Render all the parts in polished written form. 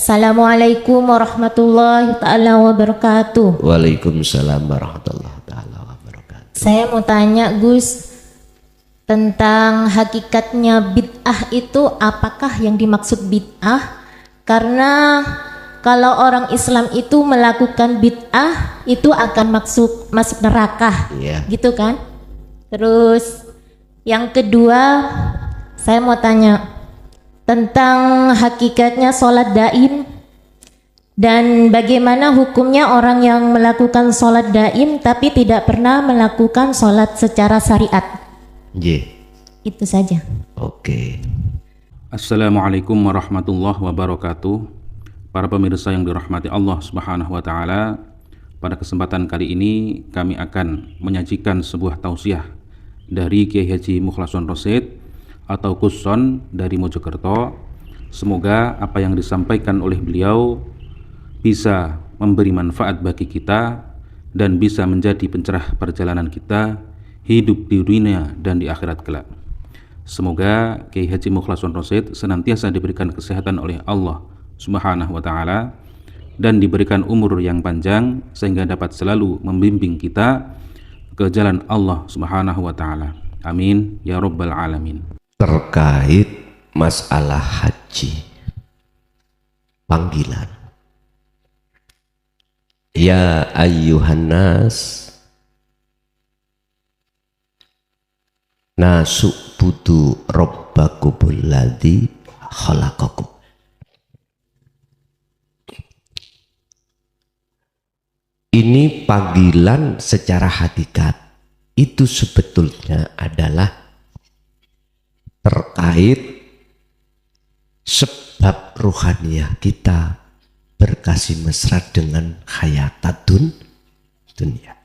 Assalamualaikum warahmatullahi ta'ala wabarakatuh. Waalaikumsalam warahmatullahi ta'ala wabarakatuh. Saya mau tanya Gus, tentang hakikatnya bid'ah itu apakah yang dimaksud bid'ah? Karena kalau orang Islam itu melakukan bid'ah itu akan masuk neraka, gitu kan? Terus yang kedua, saya mau tanya tentang hakikatnya sholat daim dan bagaimana hukumnya orang yang melakukan sholat daim tapi tidak pernah melakukan sholat secara syariat. Itu saja. Oke. Assalamualaikum warahmatullahi wabarakatuh. Para pemirsa yang dirahmati Allah Subhanahu wa taala, pada kesempatan kali ini kami akan menyajikan sebuah tausiah dari Kiai Haji Mukhlason Rosyid atau Kuson dari Mojokerto. Semoga apa yang disampaikan oleh beliau bisa memberi manfaat bagi kita dan bisa menjadi pencerah perjalanan kita hidup di dunia dan di akhirat kelak. Semoga Kiai Haji Mukhlason Rosyid senantiasa diberikan kesehatan oleh Allah Subhanahu wa taala dan diberikan umur yang panjang sehingga dapat selalu membimbing kita ke jalan Allah Subhanahu wa taala. Amin ya rabbal alamin. Terkait masalah haji, panggilan ya ayyuhan nas nasu'budu rabbakumul ladzi khalaqakum. Ini panggilan secara hakikat itu sebetulnya adalah terkait sebab ruhaniyah kita berkasih mesra dengan hayatadun dunia.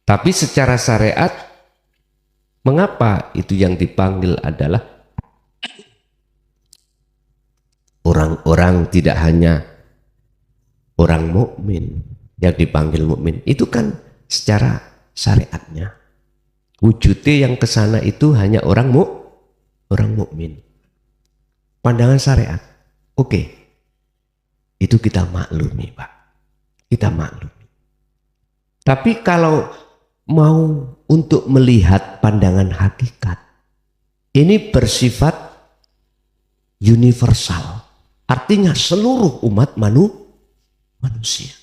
Tapi secara syariat, mengapa itu yang dipanggil adalah orang-orang, tidak hanya orang mukmin yang dipanggil mukmin. Itu kan secara syariatnya. Wujudnya yang kesana itu hanya orang mukmin. Pandangan syariat, oke, itu kita maklumi, Pak. Kita maklumi. Tapi kalau mau untuk melihat pandangan hakikat, ini bersifat universal. Artinya seluruh umat manusia.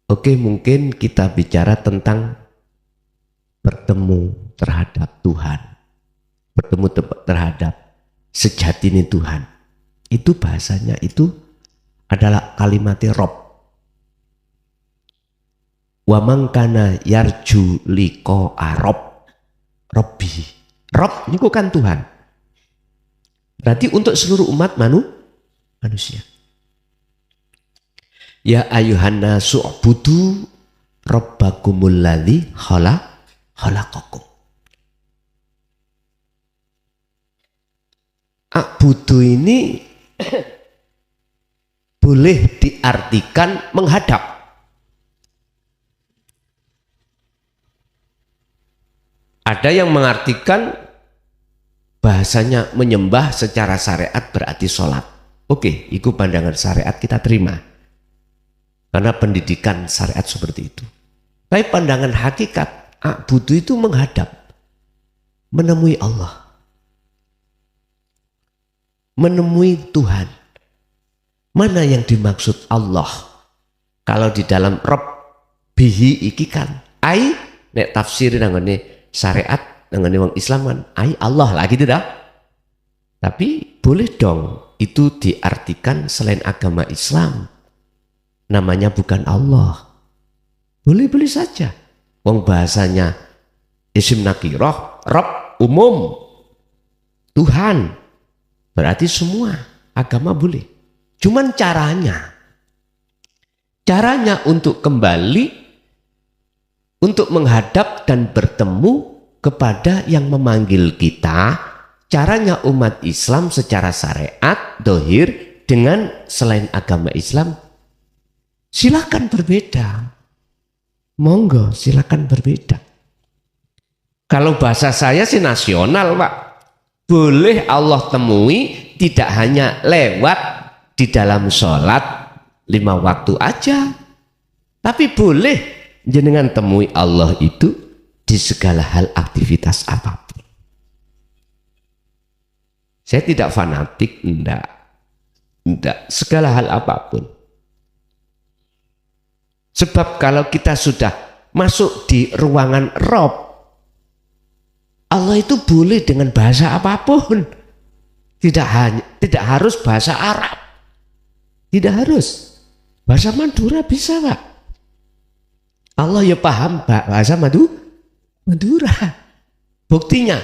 Oke, mungkin kita bicara tentang bertemu terhadap Tuhan, bertemu terhadap sejatinya Tuhan. Itu bahasanya itu adalah kalimatnya Rob. Wa man kana yarju liqa'a Robbi. Rob ini kan Tuhan. Berarti untuk seluruh umat manusia. Ya ayyuhan nasu ubudu rabbakumul ladzi khalaqakum. Abudu ini boleh diartikan menghadap. Ada yang mengartikan bahasanya menyembah secara syariat berarti sholat. Oke, itu pandangan syariat kita terima. Karena pendidikan syariat seperti itu. Tapi pandangan hakikat, abudu itu menghadap, menemui Allah, menemui Tuhan. Mana yang dimaksud Allah? Kalau di dalam Rob bihi iki kan ai nek tafsir nangane syariat nangane wong Islam kan ai Allah lah gitu dah. Tapi boleh dong itu diartikan selain agama Islam namanya bukan Allah. Boleh-boleh saja. Wong bahasanya isim nakirah, Rob umum, Tuhan, berarti semua agama boleh. Cuman caranya untuk kembali, untuk menghadap dan bertemu kepada yang memanggil kita, caranya umat Islam secara syariat, dohir, dengan selain agama Islam, silakan berbeda. Monggo silakan berbeda. Kalau bahasa saya sih nasional, Pak. boleh Allah temui tidak hanya lewat di dalam sholat 5 waktu aja, tapi boleh jenengan temui Allah itu di segala hal aktivitas apapun. Saya tidak fanatik, enggak, segala hal apapun. Sebab kalau kita sudah masuk di ruangan Rob, Allah itu boleh dengan bahasa apapun. Tidak harus bahasa Arab. Tidak harus. Bahasa Madura bisa, Pak. Allah ya paham bahasa Madura. Buktinya,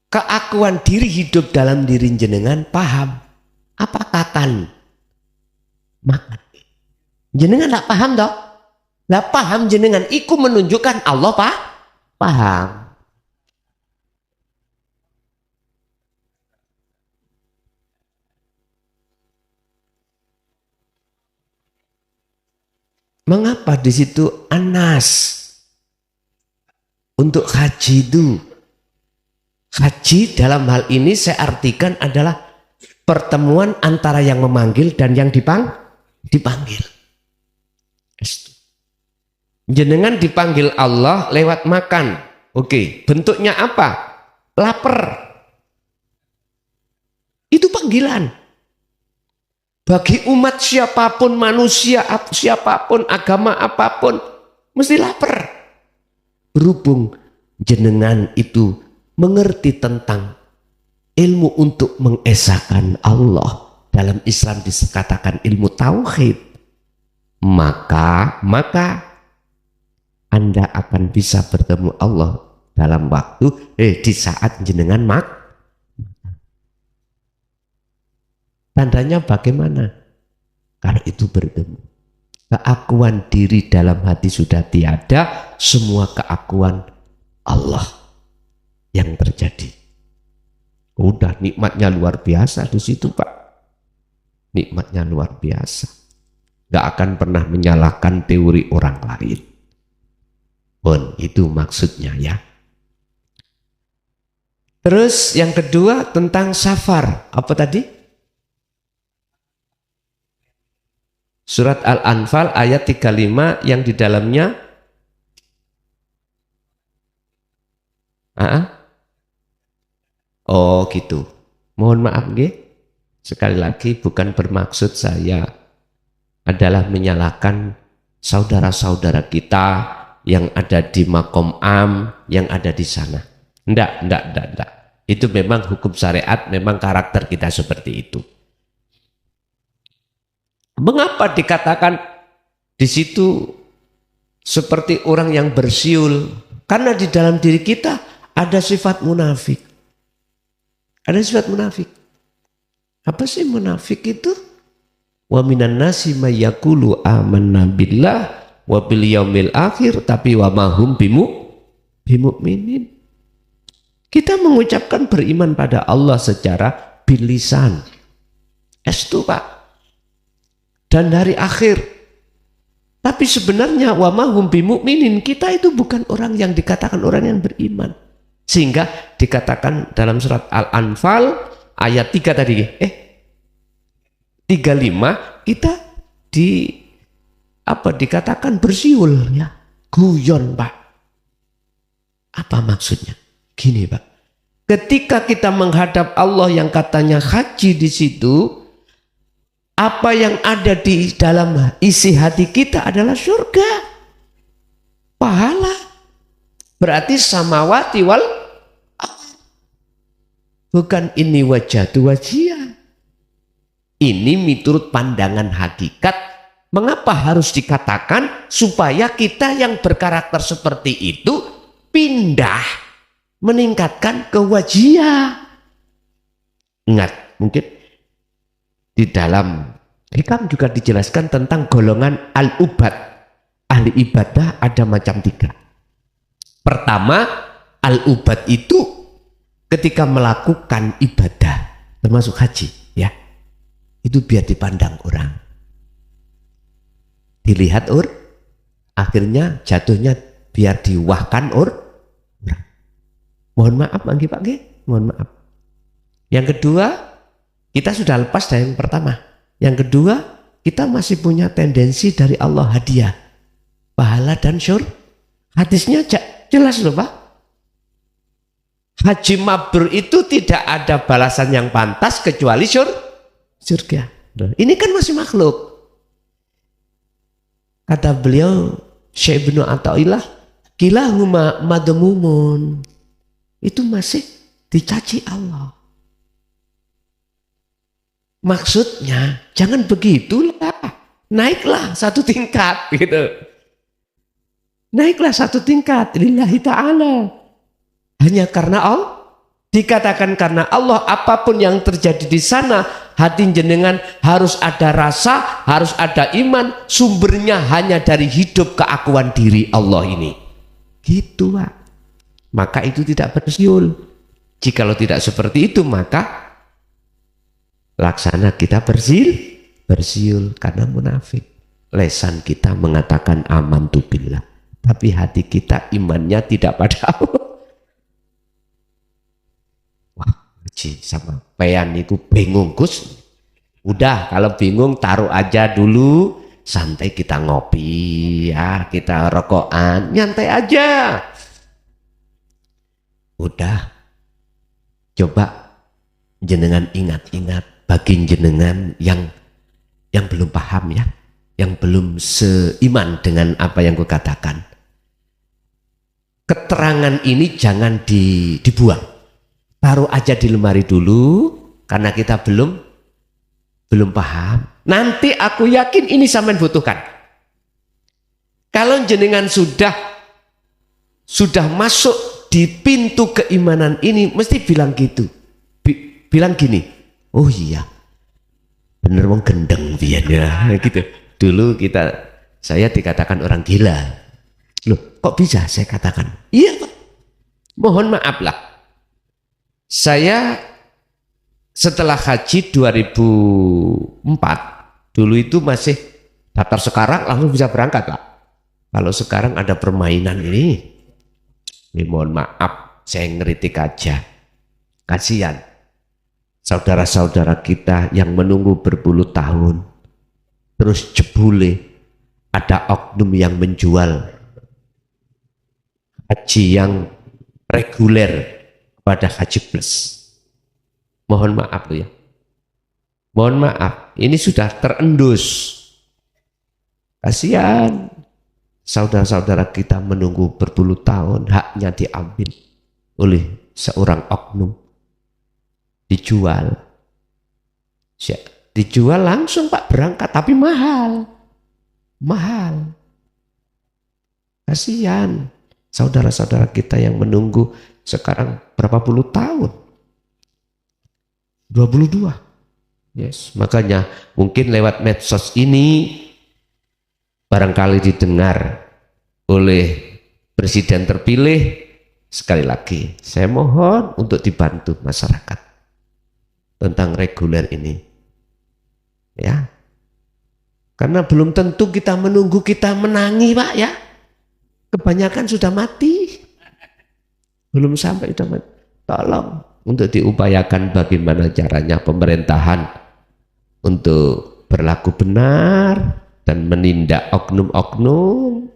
keakuan diri hidup dalam diri jenengan paham. Apa katan? Makan. Jenengan tak paham toh? Lah paham jenengan iku menunjukkan Allah paham. Mengapa di situ Anas untuk haji itu? Haji dalam hal ini saya artikan adalah pertemuan antara yang memanggil dan yang dipanggil. Jenengan dipanggil Allah lewat makan. Oke, bentuknya apa? Lapar. Itu panggilan. Bagi umat siapapun, manusia siapapun, agama apapun, mesti lapar. Berhubung jenengan itu mengerti tentang ilmu untuk mengesahkan Allah. Dalam Islam dikatakan ilmu tauhid. Maka Anda akan bisa bertemu Allah dalam waktu di saat jenengan tandanya bagaimana? Kalau itu bertemu, keakuan diri dalam hati sudah tiada, semua keakuan Allah yang terjadi. Udah nikmatnya luar biasa di situ, Pak. Nikmatnya luar biasa. Gak akan pernah menyalahkan teori orang lain. Pun itu maksudnya ya. Terus yang kedua tentang safar. Apa tadi? Surat Al-Anfal ayat 35 yang di dalamnya oh gitu. Mohon maaf nggih. Sekali lagi bukan bermaksud saya adalah menyalahkan saudara-saudara kita yang ada di Makom Am, yang ada di sana. Enggak. Itu memang hukum syariat, memang karakter kita seperti itu. Mengapa dikatakan di situ seperti orang yang bersiul? Karena di dalam diri kita ada sifat munafik. Ada sifat munafik. Apa sih munafik itu? Wa minan nasi may yaqulu amanna billah wa bil yaumil akhir tapi wa mahum bimu'minin. Kita mengucapkan beriman pada Allah secara bilisan. Estu, Pak. Dan hari akhir. Tapi sebenarnya wa mahum bimu'minin, kita itu bukan orang yang dikatakan orang yang beriman. Sehingga dikatakan dalam surat Al-Anfal ayat 3 tadi 35 kita dikatakan bersiul ya, guyon, Pak. Apa maksudnya? Gini, Pak. Ketika kita menghadap Allah yang katanya haji di situ, apa yang ada di dalam isi hati kita adalah surga, pahala. Berarti samawati wal bukan ini wajhatu wajhiyah. Ini menurut pandangan hakikat. Mengapa harus dikatakan? Supaya kita yang berkarakter seperti itu pindah meningkatkan kewajhiyah. Ingat, mungkin di dalam hikam juga dijelaskan tentang golongan al-ubad. Ahli ibadah ada macam 3. Pertama, al-ubad itu ketika melakukan ibadah, termasuk haji, ya, itu biar dipandang orang, dilihat akhirnya jatuhnya biar diwahkan orang. Mohon maaf manggi Pak nggih, mohon maaf. Yang kedua, kita sudah lepas dari yang pertama. Yang kedua, kita masih punya tendensi dari Allah hadiah, pahala dan hadisnya jelas loh Pak. Haji mabrur itu tidak ada balasan yang pantas kecuali surga. Ini kan masih makhluk. Kata beliau Syekh Ibnu Athaillah, kilahuma madmumun. Itu masih dicaci Allah. Maksudnya jangan begitulah. Naiklah satu tingkat gitu. Naiklah satu tingkat lillahi ta'ala. Hanya karena Allah. Dikatakan karena Allah, apapun yang terjadi di sana, hati jenengan harus ada rasa, harus ada iman, sumbernya hanya dari hidup keakuan diri Allah ini. Gitu Pak. Maka itu tidak bersiul. Jikalau tidak seperti itu, maka laksana kita bersiul karena munafik. Lesan kita mengatakan amantu billah, tapi hati kita imannya tidak pada Allah. Wah, sama pean itu bingung Gus. Udah, kalau bingung taruh aja dulu, santai kita ngopi ya, kita rokokan, nyantai aja. Udah, coba jenengan ingat-ingat bagi jenengan yang belum paham ya, yang belum seiman dengan apa yang kukatakan. Keterangan ini jangan dibuang. Taruh aja di lemari dulu karena kita belum paham. Nanti aku yakin ini sampean butuhkan. Kalau jenengan sudah masuk di pintu keimanan ini, mesti bilang gitu. Bilang gini, oh iya, bener wong gendeng biyen ya gitu. Dulu saya dikatakan orang gila. Loh, kok bisa saya katakan? Iya Pak. Mohon maaf lah. Saya setelah haji 2004, dulu itu masih daftar sekarang langsung bisa berangkat Pak. Kalau sekarang ada permainan ini mohon maaf, saya ngeritik aja. Kasihan saudara-saudara kita yang menunggu berpuluh tahun, terus jebule ada oknum yang menjual haji yang reguler pada haji plus. Mohon maaf ya. Mohon maaf, ini sudah terendus. Kasihan saudara-saudara kita menunggu berpuluh tahun, haknya diambil oleh seorang oknum. Dijual langsung Pak, berangkat, tapi mahal. Kasihan saudara-saudara kita yang menunggu sekarang berapa puluh tahun, 22. Yes, makanya mungkin lewat medsos ini barangkali didengar oleh presiden terpilih. Sekali lagi saya mohon untuk dibantu masyarakat tentang reguler ini ya, karena belum tentu kita menunggu kita menangi Pak ya, kebanyakan sudah mati, belum sampai sudah mati. Tolong untuk diupayakan bagaimana caranya pemerintahan untuk berlaku benar dan menindak oknum-oknum,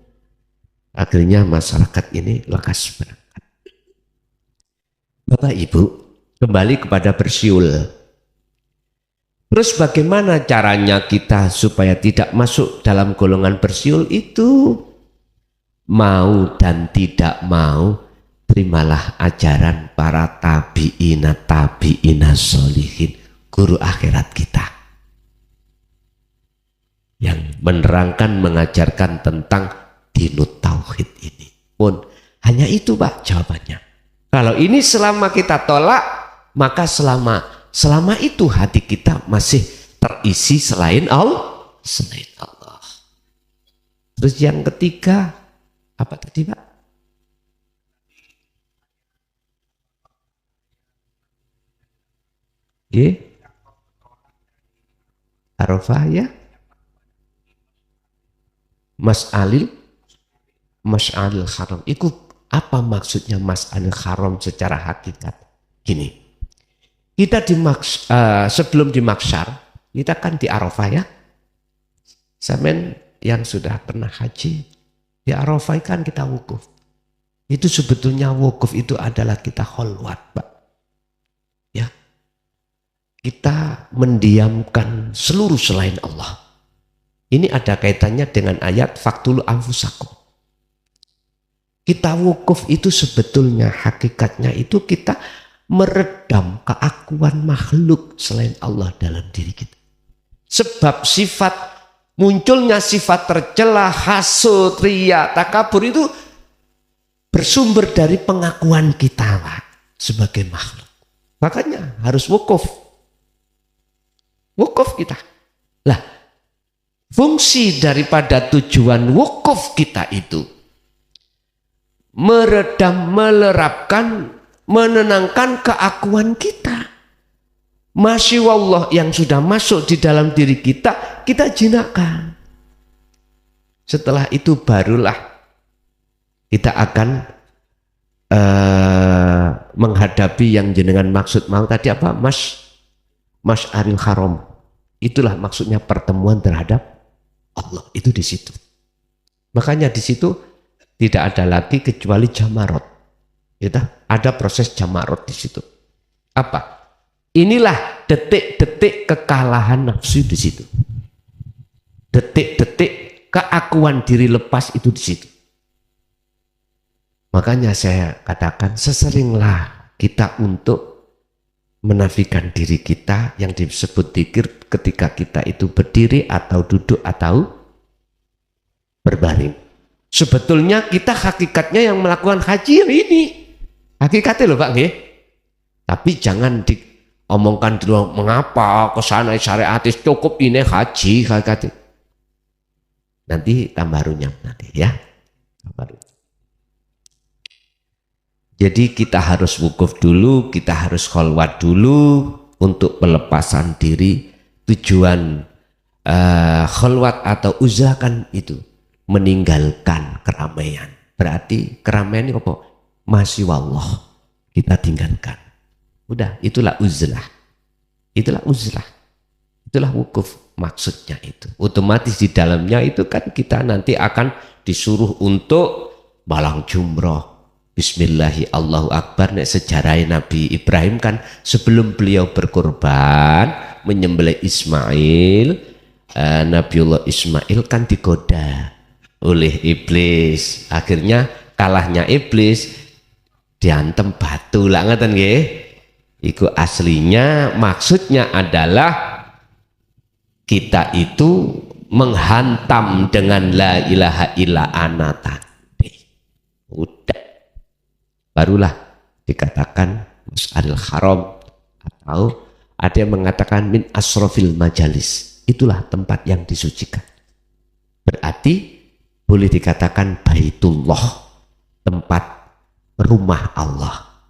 akhirnya masyarakat ini lekas berangkat. Bapak Ibu, kembali kepada bersiul. Terus bagaimana caranya kita supaya tidak masuk dalam golongan bersiul itu? Mau dan tidak mau, terimalah ajaran para tabi'ina sholihin, guru akhirat kita, yang menerangkan, mengajarkan tentang dinut tauhid ini. Pun hanya itu Pak jawabannya. Kalau ini selama kita tolak, maka selama itu hati kita masih terisi selain Allah. Terus yang ketiga, apa tadi Pak? Arafah ya, Mas'alil Haram. Itu Apa maksudnya Mas'alil Haram secara hakikat? Gini, kita sebelum di Mahsyar, kita kan di Arafah ya. Samen yang sudah pernah haji, di Arafah kan kita wukuf. Itu sebetulnya wukuf itu adalah kita kholwat, Pak. Ya, kita mendiamkan seluruh selain Allah. Ini ada kaitannya dengan ayat faktulu anfusakum. Kita wukuf itu sebetulnya hakikatnya itu kita meredam keakuan makhluk selain Allah dalam diri kita. Sebab munculnya sifat tercela, hasud, riya, takabur itu bersumber dari pengakuan kita, Pak, sebagai makhluk. Makanya harus wukuf. Wukuf kita. Lah, fungsi daripada tujuan wukuf kita itu meredam, melerapkan, menenangkan keakuan kita. Masyaallah yang sudah masuk di dalam diri kita, kita jinakkan. Setelah itu barulah kita akan menghadapi yang jenengan maksud mau tadi apa? Masy'aril Haram. Itulah maksudnya pertemuan terhadap Allah, itu di situ. Makanya di situ tidak ada lagi kecuali jamarot. Ada proses jamarot di situ. Apa? Inilah detik-detik kekalahan nafsu di situ. Detik-detik keakuan diri lepas itu di situ. Makanya saya katakan seseringlah kita untuk menafikan diri kita yang disebut dzikir ketika kita itu berdiri atau duduk atau berbaring. Sebetulnya kita hakikatnya yang melakukan haji ini. Hakikatnya loh Pak, nggih. Tapi jangan diomongkan dulu mengapa kesana syariatis cukup ini haji hakikatnya. Nanti tambah runyam nanti ya. Jadi kita harus wukuf dulu, kita harus kholwat dulu untuk pelepasan diri. Tujuan kholwat atau uzlah kan itu meninggalkan keramaian. Berarti keramaian ini apa? Masih wallah kita tinggalkan. Udah, itulah uzlah. Itulah uzlah. Itulah wukuf maksudnya itu. Otomatis di dalamnya itu kan kita nanti akan disuruh untuk balang jumroh. Bismillahi Allahu Akbar. Nek sejarah Nabi Ibrahim kan sebelum beliau berkorban menyembelih Ismail, Nabiullah Ismail kan digoda oleh iblis. Akhirnya kalahnya iblis diantem batu lah, ngeten nggih. Iku aslinya maksudnya adalah kita itu menghantam dengan la ilaha illa ana tadi. Udah. Barulah dikatakan Mas'alil Haram, atau ada yang mengatakan min asrofil majalis. Itulah tempat yang disucikan. Berarti boleh dikatakan Baitullah, tempat rumah Allah.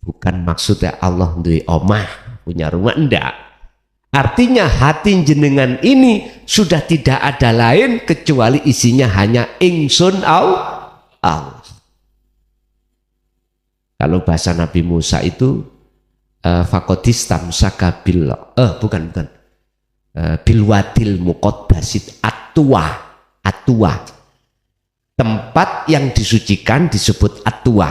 Bukan maksudnya Allah duwe omah, punya rumah, enggak. Artinya hati jenengan ini sudah tidak ada lain kecuali isinya hanya ingsun Allah. Kalau bahasa Nabi Musa itu fakotistam sakabil bilwadil muqaddasit atwa. Tempat yang disucikan disebut atwa,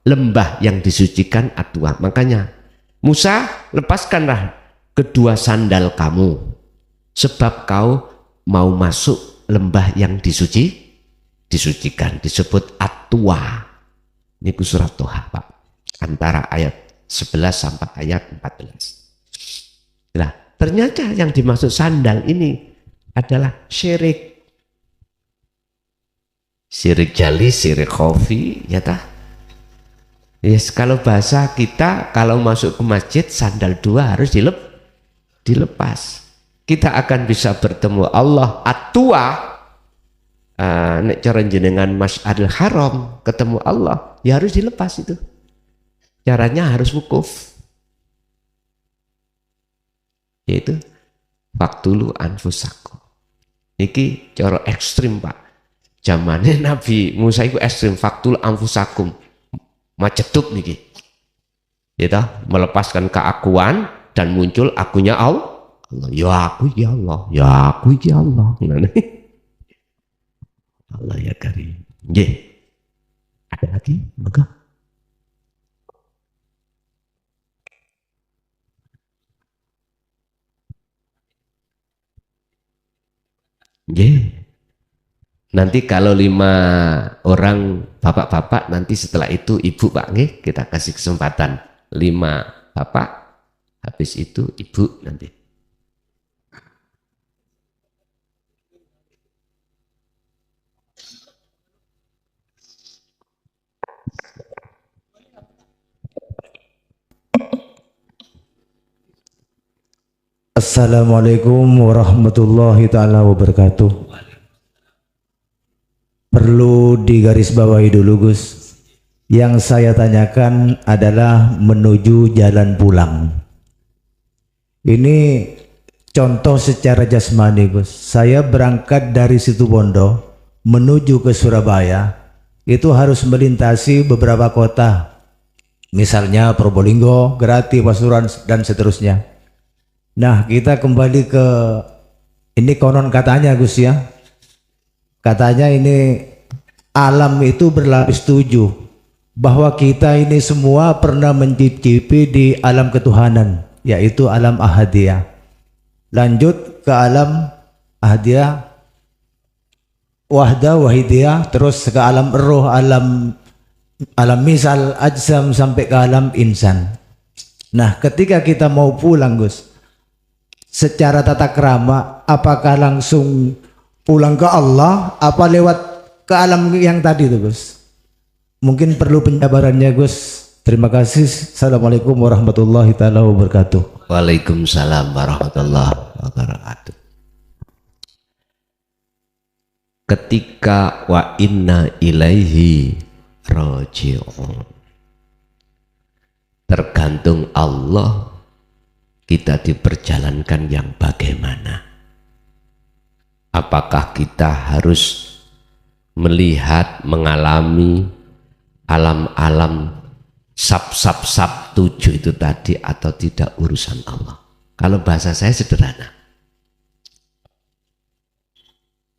lembah yang disucikan atwa. Makanya Musa, lepaskanlah kedua sandal kamu sebab kau mau masuk lembah yang disucikan, disebut atwa. Ini surat Toha Pak, antara ayat 11 sampai ayat 14. Nah, ternyata yang dimaksud sandal ini adalah syirik. Syirik jali, syirik khafi, ya tah? Yes, kalau bahasa kita, kalau masuk ke masjid, sandal dua harus dilepas. Kita akan bisa bertemu Allah atwa. Nek cara jenengan Mas'alil Haram ketemu Allah, ya harus dilepas itu. Caranya harus wukuf. Yaitu faktulu anfusakum. Iki cara ekstrim Pak. Zamane Nabi Musa iku ekstrim faktul anfusakum. Maceduk niki. Ya, melepaskan keakuan dan muncul akunya Allah. Ya aku ya Allah, ya aku ya Allah. Allah ya Karim. Nggih. Ada lagi? Maka. Nggih. Nanti kalau 5 orang bapak-bapak, nanti setelah itu ibu Pak nggih, kita kasih kesempatan 5 bapak, habis itu ibu nanti. Assalamualaikum warahmatullahi ta'ala wabarakatuh. Perlu digarisbawahi dulu Gus. Yang saya tanyakan adalah menuju jalan pulang. Ini contoh secara jasmani Gus. Saya berangkat dari Situbondo menuju ke Surabaya. Itu harus melintasi beberapa kota. Misalnya Probolinggo, Grati, Pasuruan, dan seterusnya. Nah, kita kembali ke ini konon katanya Gus ya. Katanya ini alam itu berlapis 7. Bahwa kita ini semua pernah mencicipi di alam ketuhanan, yaitu alam ahadiyah. Lanjut ke alam ahadiyah, wahdah, wahidiyah, terus ke alam roh, alam misal, ajsam, sampai ke alam insan. Nah, ketika kita mau pulang Gus, secara tata krama, apakah langsung pulang ke Allah, apa lewat ke alam yang tadi itu Gus? Mungkin perlu penjabarannya Gus. Terima kasih. Assalamualaikum warahmatullahi taala wabarakatuh. Waalaikumsalam warahmatullahi wabarakatuh. Ketika wa inna ilaihi raji'un, tergantung Allah kita diperjalankan yang bagaimana. Apakah kita harus melihat, mengalami alam-alam sab 7 itu tadi atau tidak, urusan Allah. Kalau bahasa saya sederhana,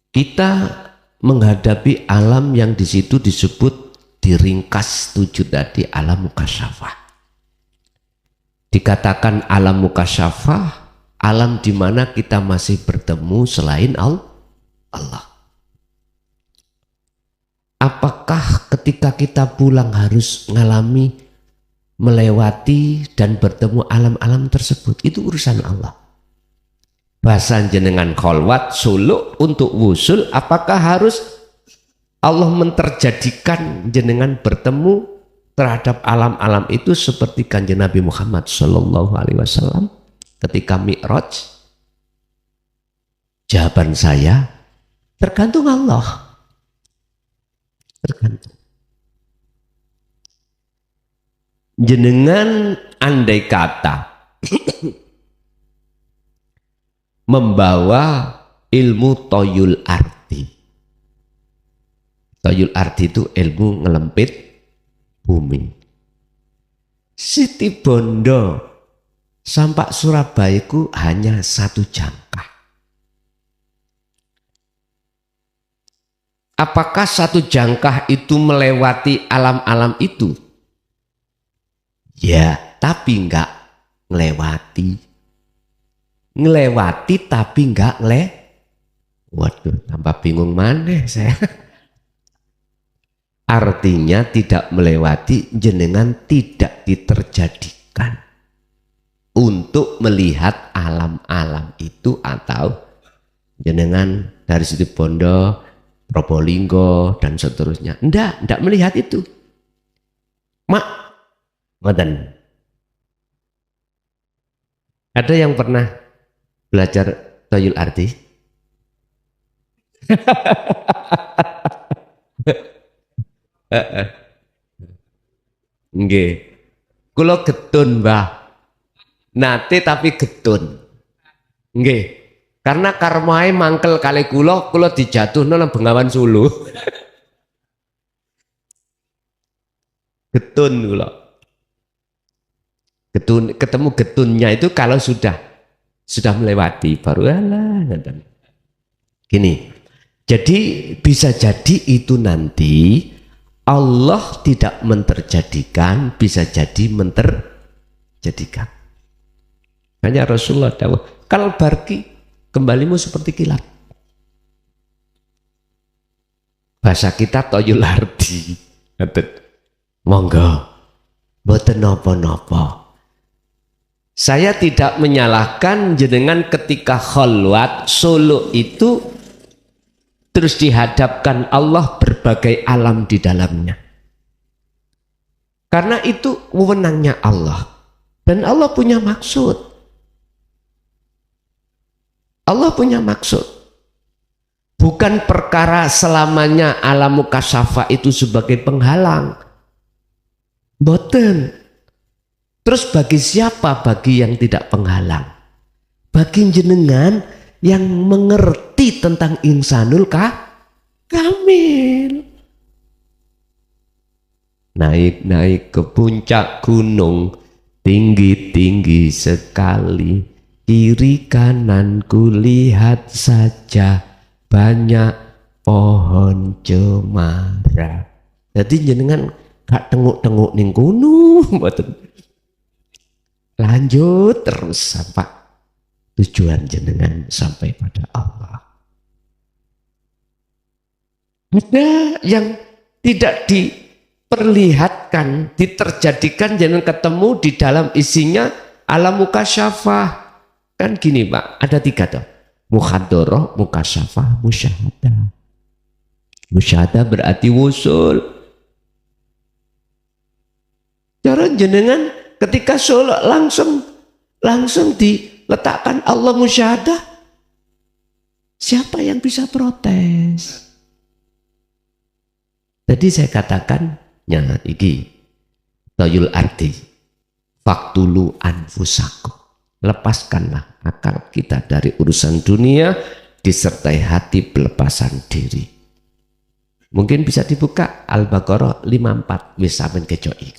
kita menghadapi alam yang di situ disebut diringkas 7 tadi, alam mukasyafah. Dikatakan alam mukasyafah, alam di mana kita masih bertemu selain Allah. Apakah ketika kita pulang harus mengalami, melewati dan bertemu alam-alam tersebut? Itu urusan Allah. Bahasa jenengan kholwat suluk untuk wusul, apakah harus Allah menterjadikan jenengan bertemu terhadap alam-alam itu seperti kanjeng Nabi Muhammad Sallallahu Alaihi Wasallam ketika Mi'raj? Jawaban saya, tergantung Allah. Tergantung. Jenengan andai kata membawa ilmu toyul arti. Toyul arti itu ilmu ngelempit bumi. Siti Bondo sampai Surabaya itu hanya 1 jangkah. Apakah 1 jangkah itu melewati alam-alam itu? Ya, tapi enggak ngelewati. Ngelewati tapi enggak Waduh, tambah bingung mana saya. Artinya tidak melewati, jenengan tidak diterjadikan untuk melihat alam-alam itu, atau jenengan dari Situ Bondo, Probolinggo dan seterusnya. Enggak melihat itu. Ngoten. Ada yang pernah belajar toyul arti? Nggih. Kula getun, Mbah. Nate tapi getun. Nggih. Karena karmae mangkel kali kula dijatuhno nang Bengawan Solo. Getun kula. Ketemu getunnya itu kalau sudah melewati baru alah. Gini. Jadi bisa jadi itu nanti Allah tidak menterjadikan, bisa jadi menterjadikan. Hanya Rasulullah dawuh, kal barki kembalimu seperti kilat. Bahasa kita toyul arti. Monggo, boten napa-napa. Saya tidak menyalahkan jenengan ketika khalwat Solo itu terus dihadapkan Allah berbagai alam di dalamnya. Karena itu wewenangnya Allah. Dan Allah punya maksud. Allah punya maksud. Bukan perkara selamanya alam mukasyafa itu sebagai penghalang. Boten. Terus bagi siapa? Bagi yang tidak penghalang. Bagi jenengan yang mengerti tentang insanul kamil. Naik-naik ke puncak gunung, tinggi-tinggi sekali, kiri kanan kulihat saja banyak pohon cemara. Jadi jenengan gak tenguk-tenguk ning gunung, mboten. Lanjut terus sampai tujuan jenengan sampai pada Allah. Ada yang tidak diperlihatkan, diterjadikan jenengan ketemu di dalam isinya alam mukasyafah. Kan gini Pak, ada 3 tuh. Mukhadoroh, mukasyafah, musyahadah. Musyahadah berarti wusul. Cara jenengan ketika sholat langsung diletakkan Allah musyahadah. Siapa yang bisa protes? Tadi saya katakan iki toyul arti faktulu anfusakum. Lepaskanlah akal kita dari urusan dunia disertai hati pelepasan diri. Mungkin bisa dibuka Al-Baqarah 54 wis sampeyan kecoki.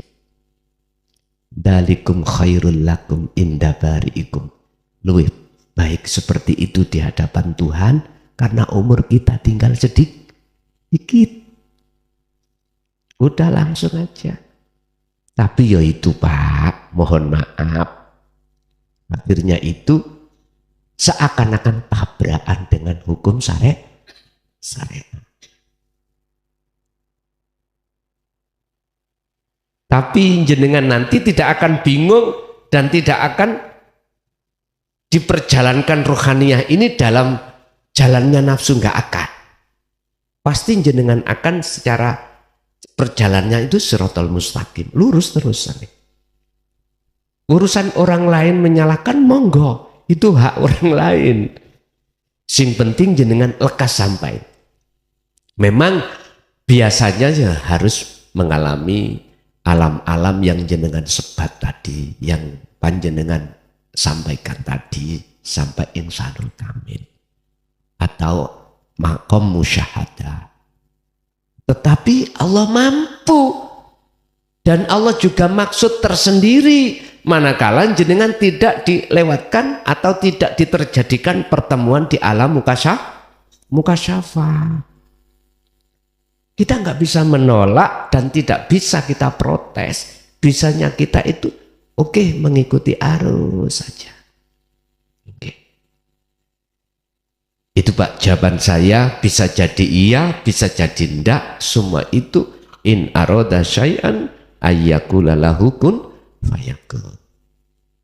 Dalikum khairul lakum inda bari'ikum. Luwih baik seperti itu di hadapan Tuhan karena umur kita tinggal sedikit. Udah langsung aja. Tapi ya itu Pak, mohon maaf. Akhirnya itu seakan-akan tabrakan dengan hukum syariat. Tapi jenengan nanti tidak akan bingung dan tidak akan diperjalankan rohaniyah ini dalam jalannya nafsu, nggak akan. Pasti jenengan akan secara perjalannya itu siratal mustaqim, lurus terus. Urusan orang lain menyalahkan monggo, itu hak orang lain. Sing penting jenengan lekas sampai. Memang biasanya ya harus mengalami alam-alam yang jenengan sebat tadi, yang panjenengan sampaikan tadi, sampai insanul kamil atau makom musyahadah. Tetapi Allah mampu dan Allah juga maksud tersendiri manakala jenengan tidak dilewatkan atau tidak diterjadikan pertemuan di alam mukasyafah. Kita nggak bisa menolak dan tidak bisa kita protes. Bisanya kita itu oke, mengikuti arus saja. Oke. Itu Pak jawaban saya, bisa jadi iya, bisa jadi enggak. Semua itu in aroda syai'an ayyakula lahu kun fayakun.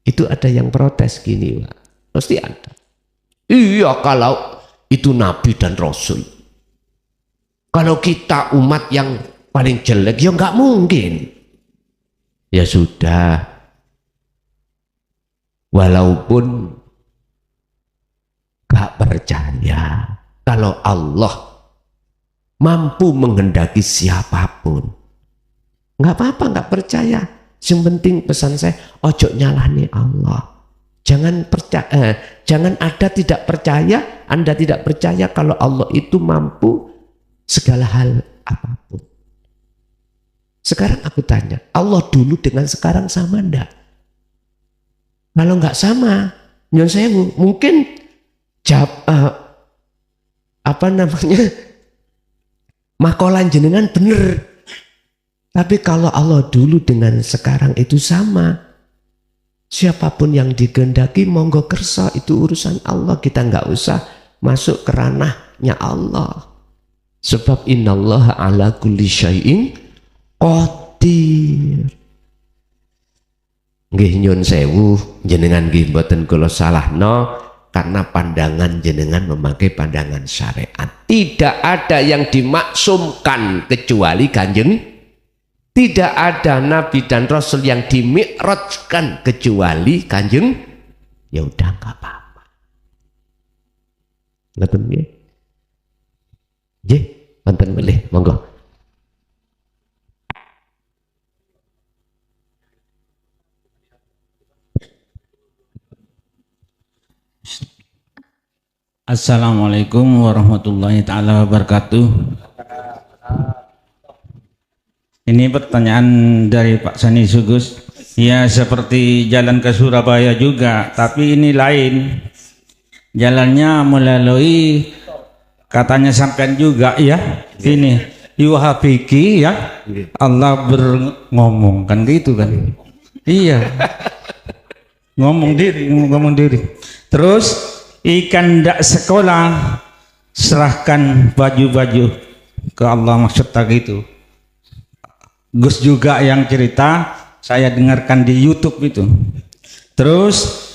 Itu ada yang protes gini Pak. Pasti ada. Iya kalau itu Nabi dan Rasul. Kalau kita umat yang paling jelek, ya nggak mungkin. Ya sudah. Walaupun nggak percaya, kalau Allah mampu menghendaki siapapun, nggak apa-apa nggak percaya. Yang penting pesan saya, ojo nyalahni Allah. Jangan ada tidak percaya, Anda tidak percaya kalau Allah itu mampu segala hal apapun. Sekarang aku tanya, Allah dulu dengan sekarang sama enggak? Kalau enggak sama, nyun sewu, mungkin makolan jenengan bener. Tapi kalau Allah dulu dengan sekarang itu sama, siapapun yang dikehendaki monggo kersa, itu urusan Allah, kita enggak usah masuk ke ranahnya Allah. Sebab innallaha ala kulli syai'in qadir. Nggih nyun sewu, jenengan nggih mboten kula salahno karena pandangan jenengan memakai pandangan syariat. Tidak ada yang dimaksumkan kecuali Kanjeng. Tidak ada nabi dan rasul yang dimi'rajkan kecuali Kanjeng. Ya udah enggak apa-apa. Ngoten nggih. Nggih, wonten melih, monggo. Assalamualaikum warahmatullahi ta'ala wabarakatuh. Ini pertanyaan dari Pak Sani Sugus. Ya, seperti jalan ke Surabaya juga, tapi ini lain. Jalannya melalui, katanya sampean juga ya, ini yuhabiki ya, Allah berngomong kan gitu kan. Iya, ngomong diri. Terus ikan ndak sekolah, serahkan baju-baju ke Allah, maksud tak gitu. Gus juga yang cerita, saya dengarkan di YouTube itu. Terus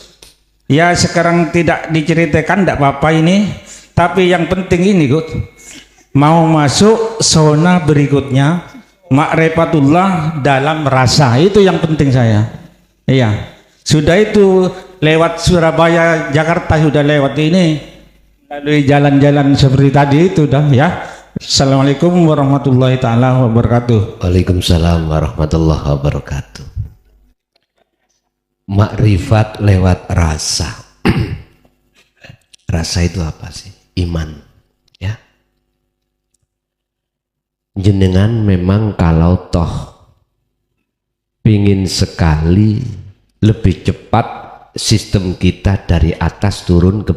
ya sekarang tidak diceritakan, ndak apa-apa ini, tapi yang penting ini Gus, mau masuk zona berikutnya, ma'rifatullah dalam rasa, itu yang penting saya. Iya, sudah itu lewat Surabaya, Jakarta sudah lewat ini, melalui jalan-jalan seperti tadi itu dah ya. Assalamualaikum warahmatullahi ta'ala wabarakatuh. Waalaikumsalam warahmatullahi wabarakatuh. Makrifat lewat rasa. Rasa itu apa sih? Iman, ya. Jenengan memang kalau toh pingin sekali lebih cepat sistem kita dari atas turun ke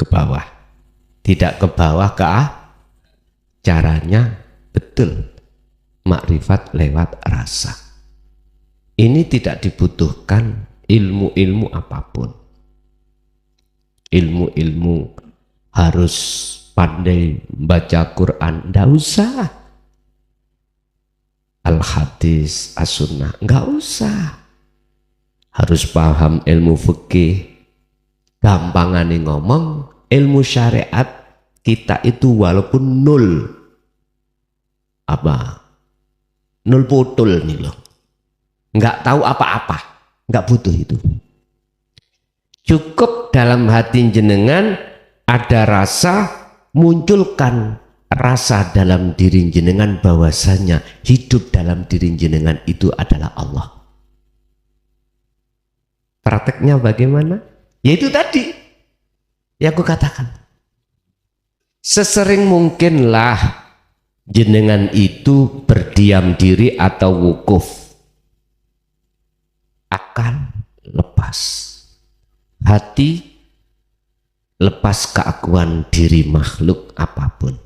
bawah, tidak ke bawah ke caranya betul makrifat lewat rasa. Ini tidak dibutuhkan ilmu-ilmu apapun. Ilmu-ilmu harus pandai baca Quran, nggak usah. Al-hadis, as-sunnah, nggak usah. Harus paham ilmu fikih. Gampangane ngomong, ilmu syariat kita itu walaupun nol putul nih loh, nggak tahu apa-apa, nggak butuh itu. Cukup dalam hati jenengan ada rasa, munculkan rasa dalam diri jenengan bahwasanya hidup dalam diri jenengan itu adalah Allah. Prakteknya bagaimana? Yaitu tadi yang aku katakan. Sesering mungkinlah jenengan itu berdiam diri atau wukuf. Akal lepas, hati lepas keakuan diri makhluk apapun.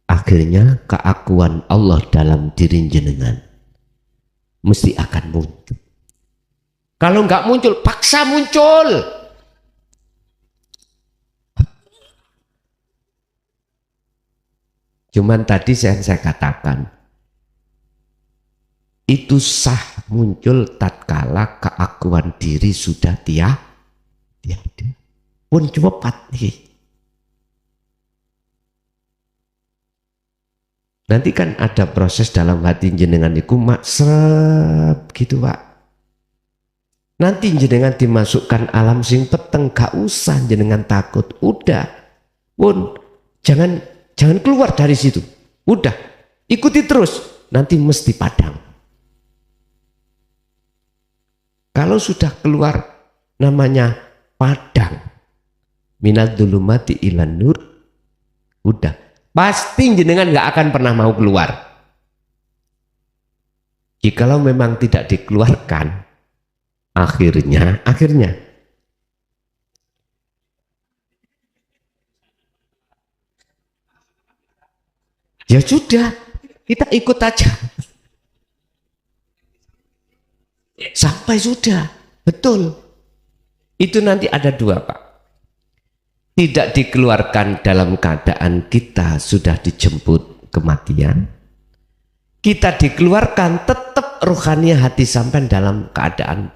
Akhirnya keakuan Allah dalam diri jenengan mesti akan muncul. Kalau nggak muncul, paksa muncul. Cuman tadi saya katakan, itu sah muncul tatkala keakuan diri sudah tiada. Pun cepat nih. Nanti kan ada proses dalam hati jenengan itu maksep gitu Pak. Nanti jenengan dimasukkan alam sing peteng, gak usah jenengan takut. Udah, pun jangan keluar dari situ. Udah, ikuti terus. Nanti mesti padam. Kalau sudah keluar namanya padang, minad dzulumati ilan nur, udah pasti jenengan nggak akan pernah mau keluar. Jikalau memang tidak dikeluarkan, akhirnya ya sudah, kita ikut aja sampai sudah. Betul, itu nanti ada dua, Pak. Tidak dikeluarkan dalam keadaan kita sudah dijemput kematian, kita dikeluarkan tetap rohani hati sampai dalam keadaan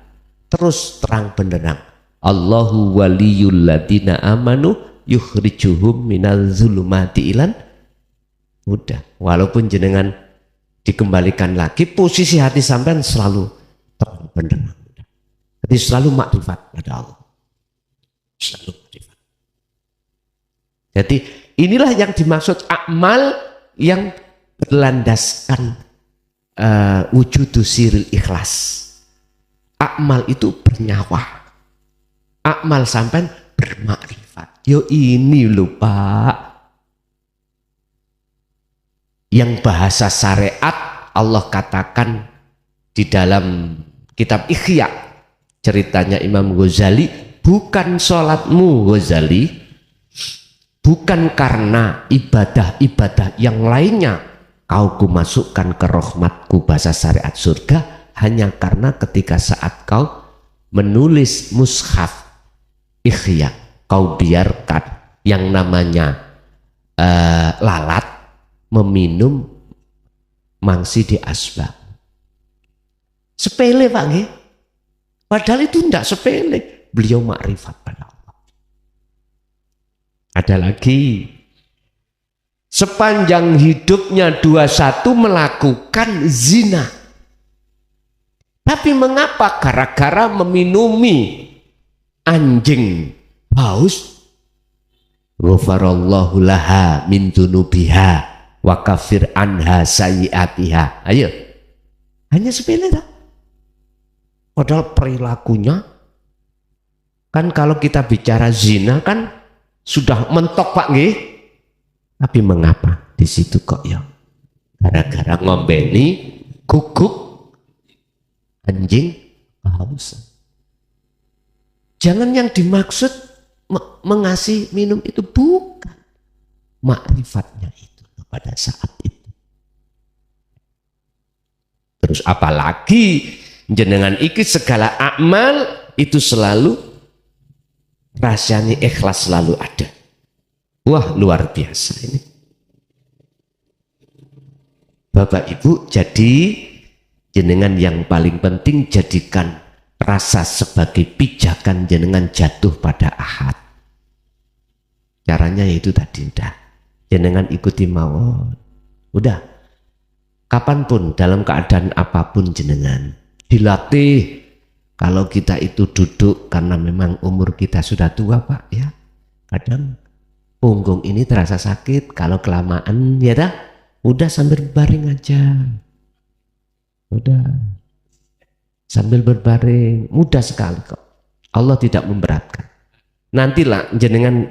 terus terang benderang. Allahu waliyul ladina amanu yukhrijuhum minal zulumati ilan. Udah, walaupun jenengan dikembalikan lagi, posisi hati sampean selalu terang benderang. Jadi selalu makrifat pada Allah. Selalu makrifat. Jadi inilah yang dimaksud amal yang berlandaskan wujudu siril ikhlas. Amal itu bernyawa. Amal sampai bermakrifat. Yo ini lho Pak. Yang bahasa syariat Allah katakan di dalam kitab Ihya, ceritanya Imam Ghazali, bukan sholatmu Ghazali, bukan karena ibadah-ibadah yang lainnya kau kumasukkan ke rahmatku, bahasa syariat surga, hanya karena ketika saat kau menulis mushaf Ihya, kau biarkan yang namanya lalat meminum mangsi di asbab. Sepele Pak nggih. Padahal itu tidak sepele. Beliau makrifat pada Allah. Ada lagi, sepanjang hidupnya 21 melakukan zina. Tapi mengapa? Gara-gara meminumi anjing paus, ghafarallahu laha min dunubiha wa kafir anha sayyiatiha. Ayo, hanya sepele tak? Padahal perilakunya kan, kalau kita bicara zina kan sudah mentok Pak nggih. Tapi mengapa di situ kok ya? Gara-gara ngombeni guguk anjing paus. Jangan yang dimaksud mengasih minum itu bukan makrifatnya itu pada saat itu. Terus apalagi jenengan iki segala amal itu selalu rasanya ikhlas selalu ada. Wah, luar biasa ini. Bapak Ibu, jadi jenengan yang paling penting jadikan rasa sebagai pijakan jenengan jatuh pada ahad. Caranya yaitu tadi udah. Jenengan ikuti mawon. Udah. Kapanpun dalam keadaan apapun jenengan dilatih. Kalau kita itu duduk karena memang umur kita sudah tua Pak ya. Kadang punggung ini terasa sakit kalau kelamaan ya dah. Udah sambil berbaring aja. Udah. Sambil berbaring, mudah sekali kok. Allah tidak memberatkan. Nantilah jenengan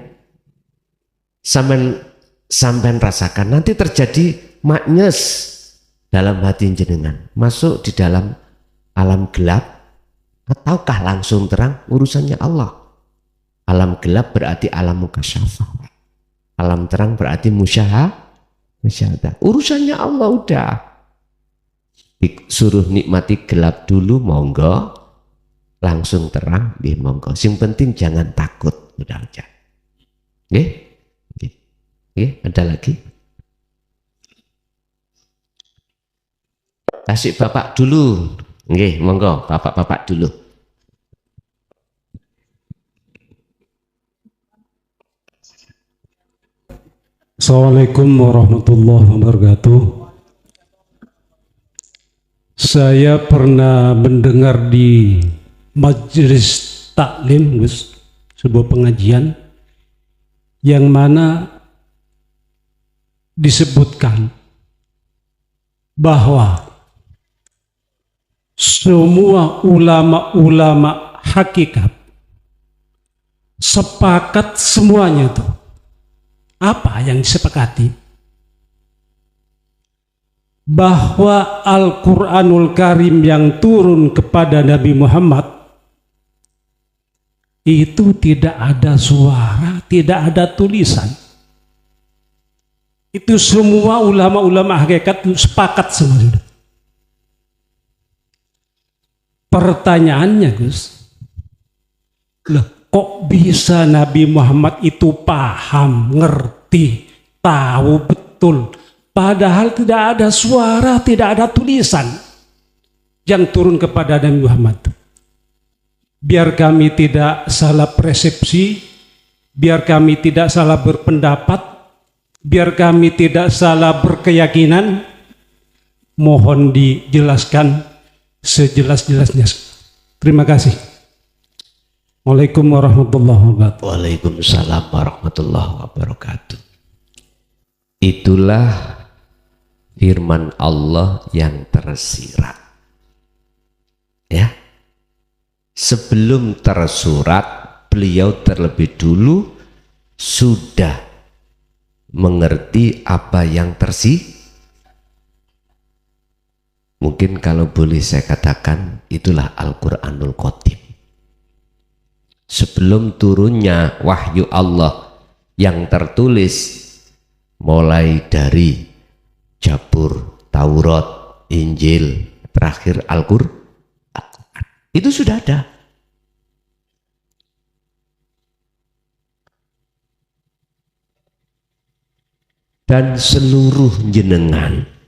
sampai rasakan, nanti terjadi magnes dalam hati jenengan, masuk di dalam alam gelap, ataukah langsung terang, urusannya Allah. Alam gelap berarti alam mukasyafah, alam terang berarti musyahadah, urusannya Allah. Udah disuruh nikmati gelap dulu, monggo, langsung terang di monggo, sing penting jangan takut, udah aja. Ada lagi? Kasih Bapak dulu. Nggih, monggo Bapak-bapak dulu. Assalamualaikum warahmatullahi wabarakatuh. Saya pernah mendengar di majelis taklim, Gus, sebuah pengajian yang mana disebutkan bahwa semua ulama-ulama hakikat sepakat semuanya tuh. Apa yang disepakati? Bahwa Al-Quranul Karim yang turun kepada Nabi Muhammad itu tidak ada suara, tidak ada tulisan. Itu semua ulama-ulama hakikat sepakat semua sudah. Pertanyaannya, Gus, loh, kok bisa Nabi Muhammad itu paham, ngerti, tahu betul, padahal tidak ada suara, tidak ada tulisan yang turun kepada Nabi Muhammad? Biar kami tidak salah persepsi, biar kami tidak salah berpendapat, biar kami tidak salah berkeyakinan, mohon dijelaskan sejelas-jelasnya. Terima kasih. Waalaikumsalam warahmatullahi wabarakatuh. Waalaikumsalam warahmatullahi wabarakatuh. Itulah firman Allah yang tersirat. Ya. Sebelum tersurat, beliau terlebih dulu sudah mengerti apa yang tersirat. Mungkin kalau boleh saya katakan, itulah Al-Quranul Qadim. Sebelum turunnya wahyu Allah yang tertulis, mulai dari Jabur, Taurat, Injil, terakhir Al-Quran, itu sudah ada. Dan seluruh jenengan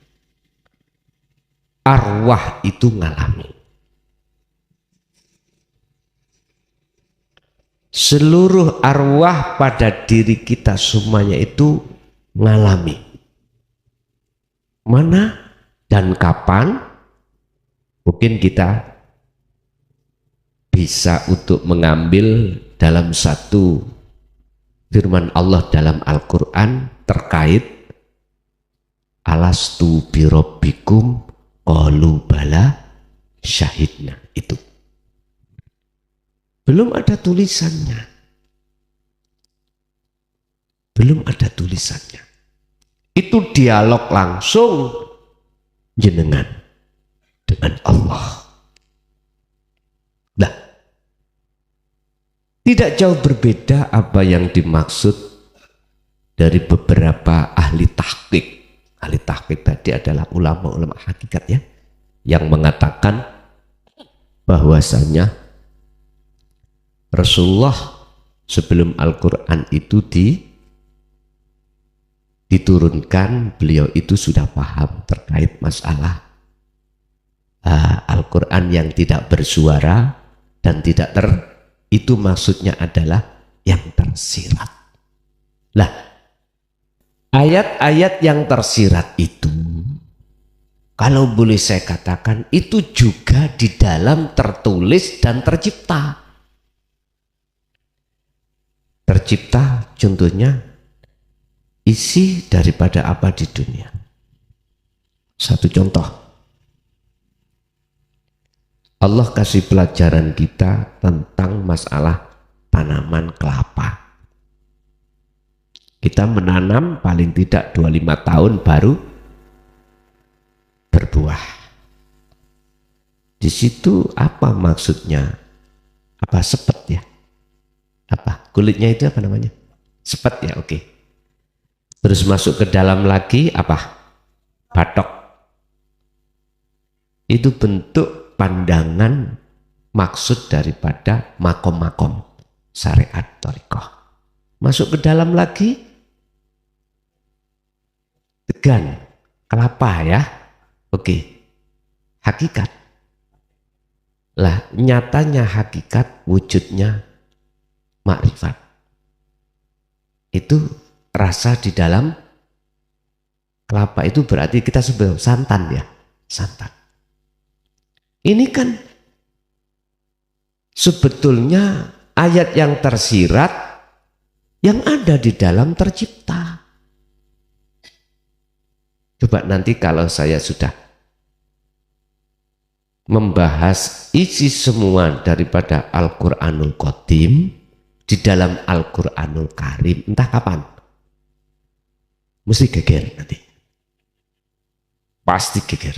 arwah itu ngalami. Seluruh arwah pada diri kita semuanya itu ngalami. Mana dan kapan mungkin kita bisa untuk mengambil dalam satu firman Allah dalam Al-Quran terkait alastu birabbikum qalu bala syahidna. Itu belum ada tulisannya, belum ada tulisannya. Itu dialog langsung jenengan dengan Allah. Nah, tidak jauh berbeda apa yang dimaksud dari beberapa ahli tahqiq. Ahli tahqiq tadi adalah ulama-ulama hakikat ya, yang mengatakan bahwasanya Rasulullah sebelum Al-Quran itu diturunkan, beliau itu sudah paham terkait masalah Al-Quran yang tidak bersuara dan tidak itu maksudnya adalah yang tersirat. Lah, ayat-ayat yang tersirat itu, kalau boleh saya katakan, itu juga di dalam tertulis dan tercipta. Tercipta contohnya isi daripada apa di dunia. Satu contoh, Allah kasih pelajaran kita tentang masalah tanaman kelapa. Kita menanam paling tidak 25 tahun baru berbuah. Di situ apa maksudnya? Apa sepet ya? Apa kulitnya itu apa namanya? Sepet ya, oke. Terus masuk ke dalam lagi apa? Batok. Itu bentuk pandangan maksud daripada makom-makom syariat thariqah. Masuk ke dalam lagi degan, kelapa ya, oke. Hakikat lah, nyatanya hakikat wujudnya makrifat. Itu rasa di dalam kelapa itu berarti kita sebut santan ya, santan. Ini kan sebetulnya ayat yang tersirat yang ada di dalam tercipta. Coba nanti kalau saya sudah membahas isi semua daripada Al-Qur'anul Qadim di dalam Al-Qur'anul Karim, entah kapan, mesti geger nanti. Pasti geger.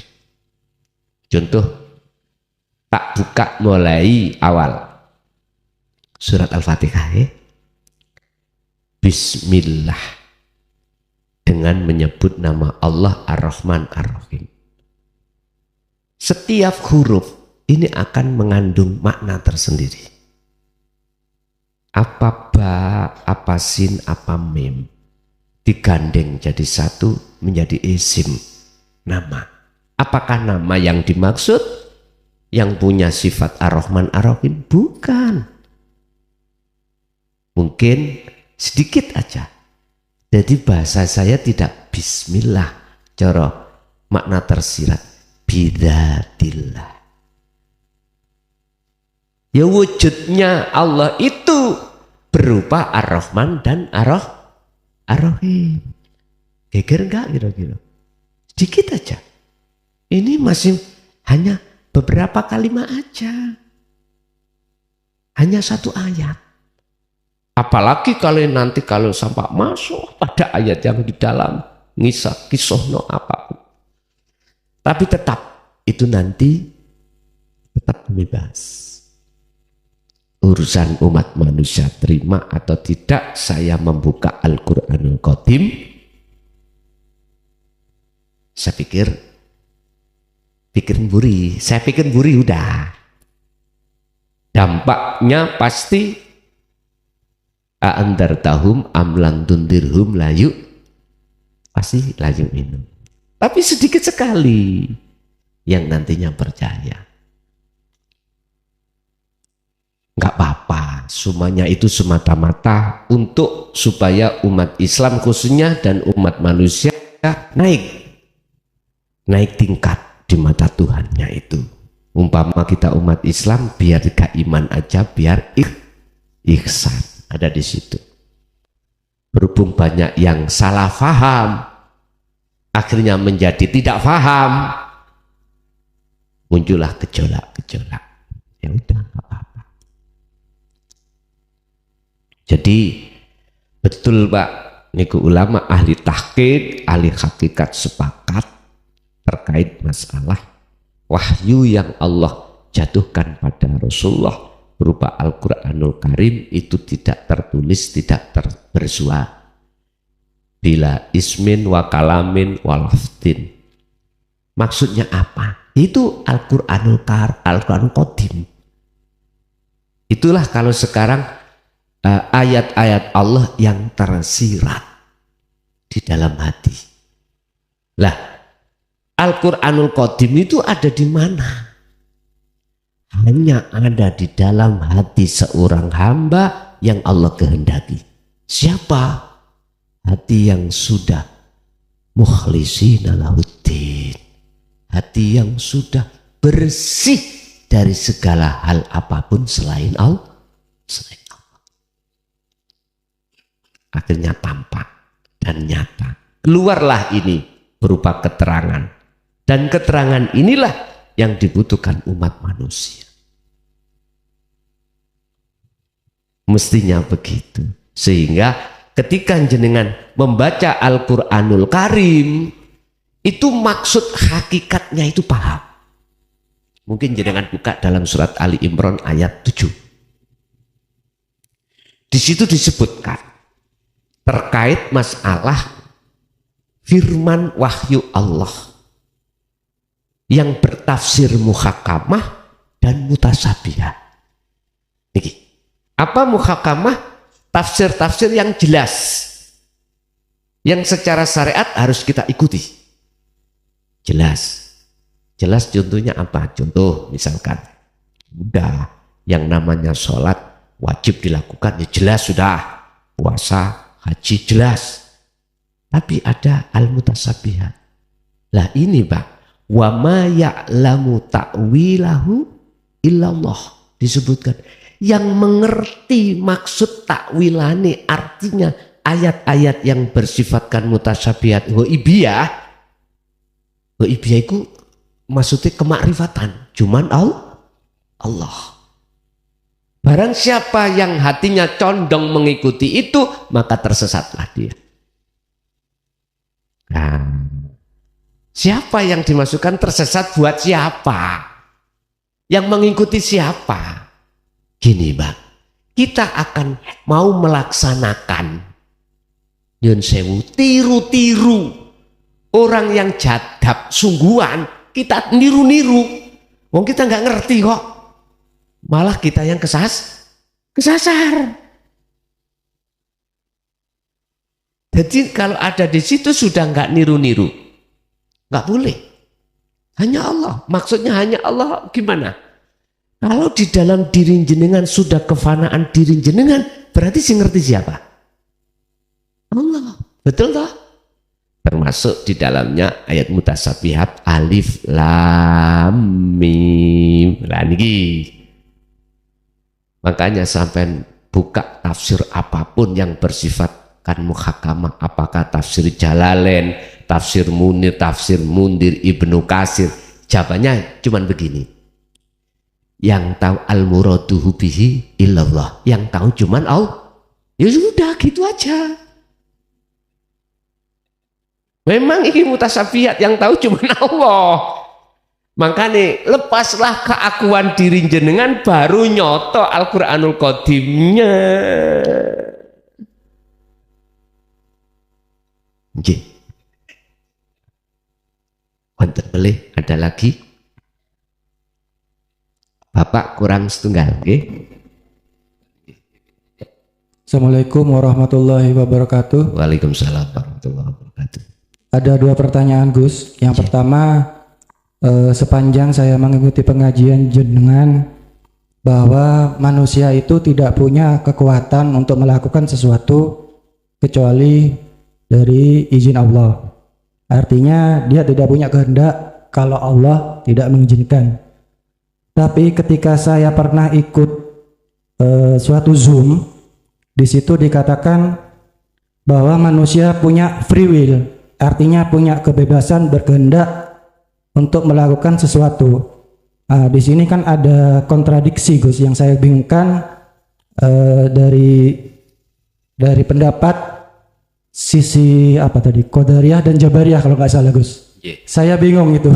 Contoh, tak buka mulai awal surat Al-Fatihah ya. Bismillah, dengan menyebut nama Allah Ar-Rahman Ar-Rahim. Setiap huruf ini akan mengandung makna tersendiri. Apa ba, apa sin, apa mim, digandeng jadi satu menjadi isim, nama. Apakah nama yang dimaksud yang punya sifat Ar-Rahman Ar-Rahim? Bukan. Mungkin sedikit aja. Jadi bahasa saya tidak bismillah, cara makna tersirat bidatillah. Ya wujudnya Allah itu berupa Ar-Rahman dan Ar-Rahim. Geger enggak kira-kira? Sedikit aja. Ini masih hanya beberapa kalimat aja. Hanya satu ayat. Apalagi kalau nanti kalau sampai masuk pada ayat yang di dalam kisah no apapun. Tapi tetap itu nanti tetap bebas. Urusan umat manusia terima atau tidak saya membuka Al-Qur'anul Qadim. Saya pikir buri udah. Dampaknya pasti andartahum amlan tundirhum layu, pasti layu minum. Tapi sedikit sekali yang nantinya percaya. Enggak apa-apa, semuanya itu semata-mata untuk supaya umat Islam khususnya dan umat manusia naik tingkat di mata Tuhannya itu. Umpama kita umat Islam biar gak iman aja, biar ihsan ada di situ. Berhubung banyak yang salah faham, akhirnya menjadi tidak faham, muncullah gejolak-gejolak. Ya udah, nggak apa-apa. Jadi betul Pak, niku ulama ahli tahqiq, ahli hakikat sepakat terkait masalah wahyu yang Allah jatuhkan pada Rasulullah berupa Al-Qur'anul Karim itu tidak tertulis, tidak bersua bila ismin wa kalamin wa lafdin. Maksudnya apa? Itu Al-Qur'anul Qadim. Itulah kalau sekarang ayat-ayat Allah yang tersirat di dalam hati. Lah, Al-Qur'anul Qadim itu ada di mana? Hanya ada di dalam hati seorang hamba yang Allah kehendaki. Siapa? Hati yang sudah mukhlishina lahuddin. Hati yang sudah bersih dari segala hal apapun selain Allah. Akhirnya tampak dan nyata. Keluarlah ini berupa keterangan. Dan keterangan inilah yang dibutuhkan umat manusia. Mestinya begitu. Sehingga ketika jenengan membaca Al-Qur'anul Karim, itu maksud hakikatnya itu paham. Mungkin jenengan buka dalam surat Ali Imran ayat 7. Di situ disebutkan terkait masalah firman wahyu Allah yang bertafsir muhakamah dan mutasabihah. Niki. Apa muhakamah? Tafsir-tafsir yang jelas, yang secara syariat harus kita ikuti. Jelas. Jelas contohnya apa? Contoh misalkan, udah yang namanya sholat wajib dilakukan, ya jelas sudah. Puasa, haji jelas. Tapi ada al-mutasabihat. Lah ini Pak, wa ma ya'lamu ta'wilahu illallah, disebutkan yang mengerti maksud takwilane, artinya ayat-ayat yang bersifatkan mutasyabihat ghaibiyah itu maksudnya kemakrifatan. cuman Allah. Barang siapa yang hatinya condong mengikuti itu, maka tersesatlah dia. Nah, siapa yang dimasukkan tersesat buat siapa? Yang mengikuti siapa? Gini Bang, kita akan mau melaksanakan nyun sewu, tiru-tiru orang yang jadab sungguhan, kita niru-niru. Wong kita nggak ngerti kok. Malah kita yang kesasar. Jadi kalau ada di situ sudah nggak niru-niru, nggak boleh. Hanya Allah. Maksudnya hanya Allah gimana? Kalau di dalam diri jenengan sudah kefanaan diri jenengan, berarti sih ngerti siapa? Allah. Betul toh? Termasuk di dalamnya ayat mutasabihat alif lam mim. Lah niki. Makanya sampai buka tafsir apapun yang bersifatkan muhakamah, apakah tafsir Jalalain, tafsir Munir, tafsir Mundir, Ibnu Katsir, jawabannya cuman begini. Yang tahu al-muraduhu bihi illallah, yang tahu cuman Allah. Ya sudah gitu aja. Memang ini mutasabihat, yang tahu cuman Allah. Makanya lepaslah keakuan diri jenengan, baru nyoto Al-Quranul Qadimnya. Oke. Wonten boleh ada lagi? Bapak kurang setunggal, oke? Assalamualaikum warahmatullahi wabarakatuh. Waalaikumsalam warahmatullahi wabarakatuh. Ada 2 pertanyaan Gus. Yang pertama, sepanjang saya mengikuti pengajian jenengan bahwa manusia itu tidak punya kekuatan untuk melakukan sesuatu kecuali dari izin Allah. Artinya dia tidak punya kehendak kalau Allah tidak mengizinkan. Tapi ketika saya pernah ikut suatu Zoom, di situ dikatakan bahwa manusia punya free will, artinya punya kebebasan berkehendak untuk melakukan sesuatu. Di sini kan ada kontradiksi Gus, yang saya bingungkan dari pendapat sisi apa tadi, Qadariyah dan Jabariyah kalau nggak salah Gus. Saya bingung itu.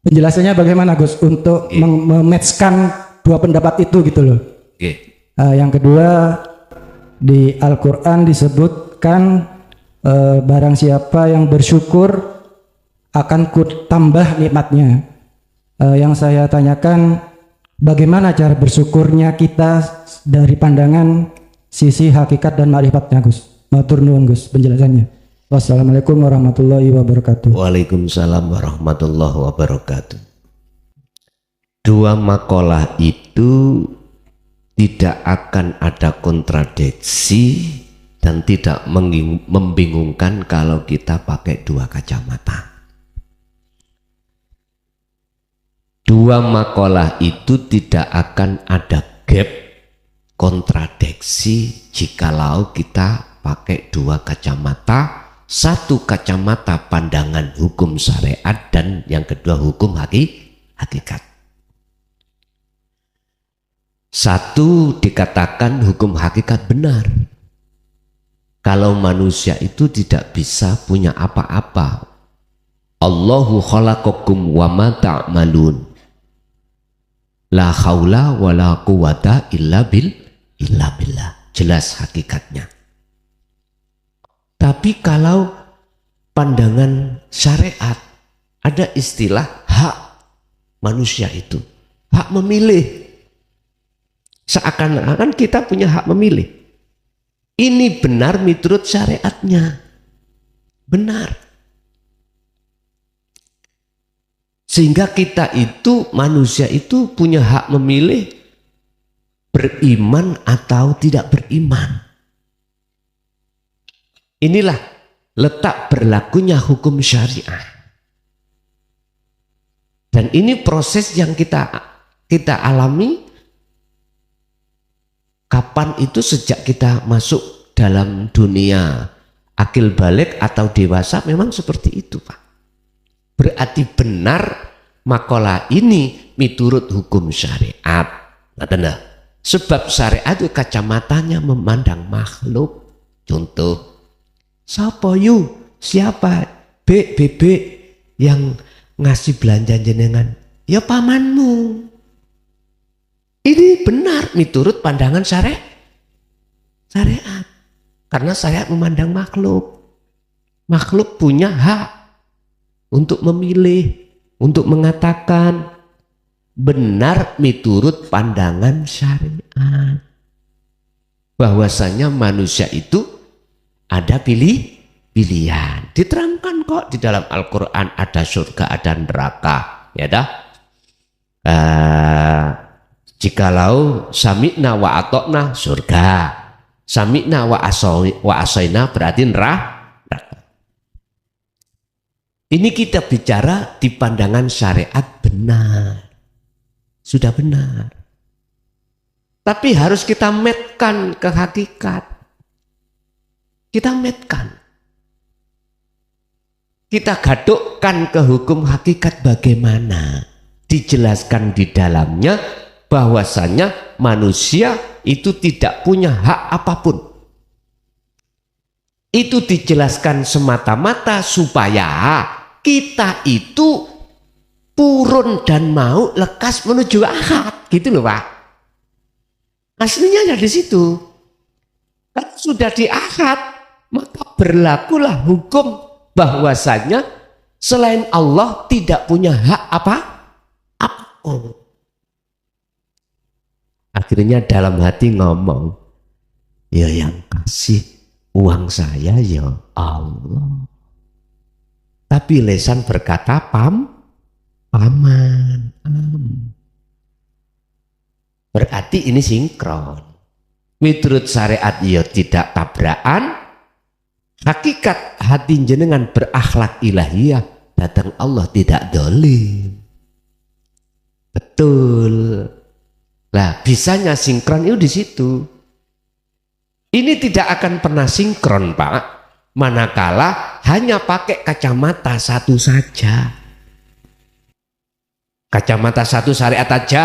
Penjelasannya bagaimana Gus untuk mematchkan 2 pendapat itu gitu loh. Yang kedua, di Al-Quran disebutkan barang siapa yang bersyukur akan ku tambah nikmatnya. Yang saya tanyakan, bagaimana cara bersyukurnya kita dari pandangan sisi hakikat dan ma'rifatnya Gus. Matur nuwun Gus penjelasannya. Wassalamualaikum warahmatullahi wabarakatuh. Waalaikumsalam warahmatullahi wabarakatuh. 2 makalah itu tidak akan ada kontradiksi dan tidak membingungkan kalau kita pakai 2 kacamata. 2 makalah itu tidak akan ada gap kontradiksi jikalau kita pakai 2 kacamata, 1 kacamata pandangan hukum syariat dan yang kedua hukum hakikat. 1 dikatakan hukum hakikat benar. Kalau manusia itu tidak bisa punya apa-apa. Allahu khalaqakum wa ma ta'malun. La haula wa la quwata illa billah. Jelas hakikatnya. Tapi kalau pandangan syariat, ada istilah hak manusia itu. Hak memilih. Seakan-akan kita punya hak memilih. Ini benar menurut syariatnya. Benar. Sehingga kita itu, manusia itu punya hak memilih beriman atau tidak beriman. Inilah letak berlakunya hukum syariah. Dan ini proses yang kita alami. Kapan itu? Sejak kita masuk dalam dunia akil balik atau dewasa, memang seperti itu Pak. Berarti benar makalah ini miturut hukum syariat. Nah, sebab syariat itu kacamatanya memandang makhluk. Contoh, siapa BB yang ngasih belanja jenengan? Ya pamanmu. Ini benar miturut pandangan syariat. Karena syariat memandang makhluk. Makhluk punya hak untuk memilih, untuk mengatakan benar miturut pandangan syariat. Bahwasanya manusia itu ada pilihan. Diterangkan kok di dalam Al-Quran, ada surga, ada neraka. Ya dah. Jikalau sami'na wa atokna surga, sami'na wa asoina berarti neraka. Ini kita bicara di pandangan syariat benar, sudah benar. Tapi harus kita matkan ke hakikat. Kita matkan. Kita gadukkan ke hukum hakikat bagaimana. Dijelaskan di dalamnya bahwasanya manusia itu tidak punya hak apapun. Itu dijelaskan semata-mata supaya kita itu purun dan mau lekas menuju akad, gitu loh Pak. Aslinya ada di situ. Kalau sudah di akad, maka berlakulah hukum bahwasanya selain Allah tidak punya hak apapun. Akhirnya dalam hati ngomong, ya yang kasih uang saya ya Allah. Tapi lesan berkata paman. Berarti ini sinkron. Miturut syariat ya tidak tabrakan. Hakikat hati jenengan berakhlak ilahiyah, datang Allah tidak dolim. Betul. Lah bisanya sinkron itu di situ. Ini tidak akan pernah sinkron Pak, manakala hanya pakai kacamata satu saja. Kacamata satu syariat aja,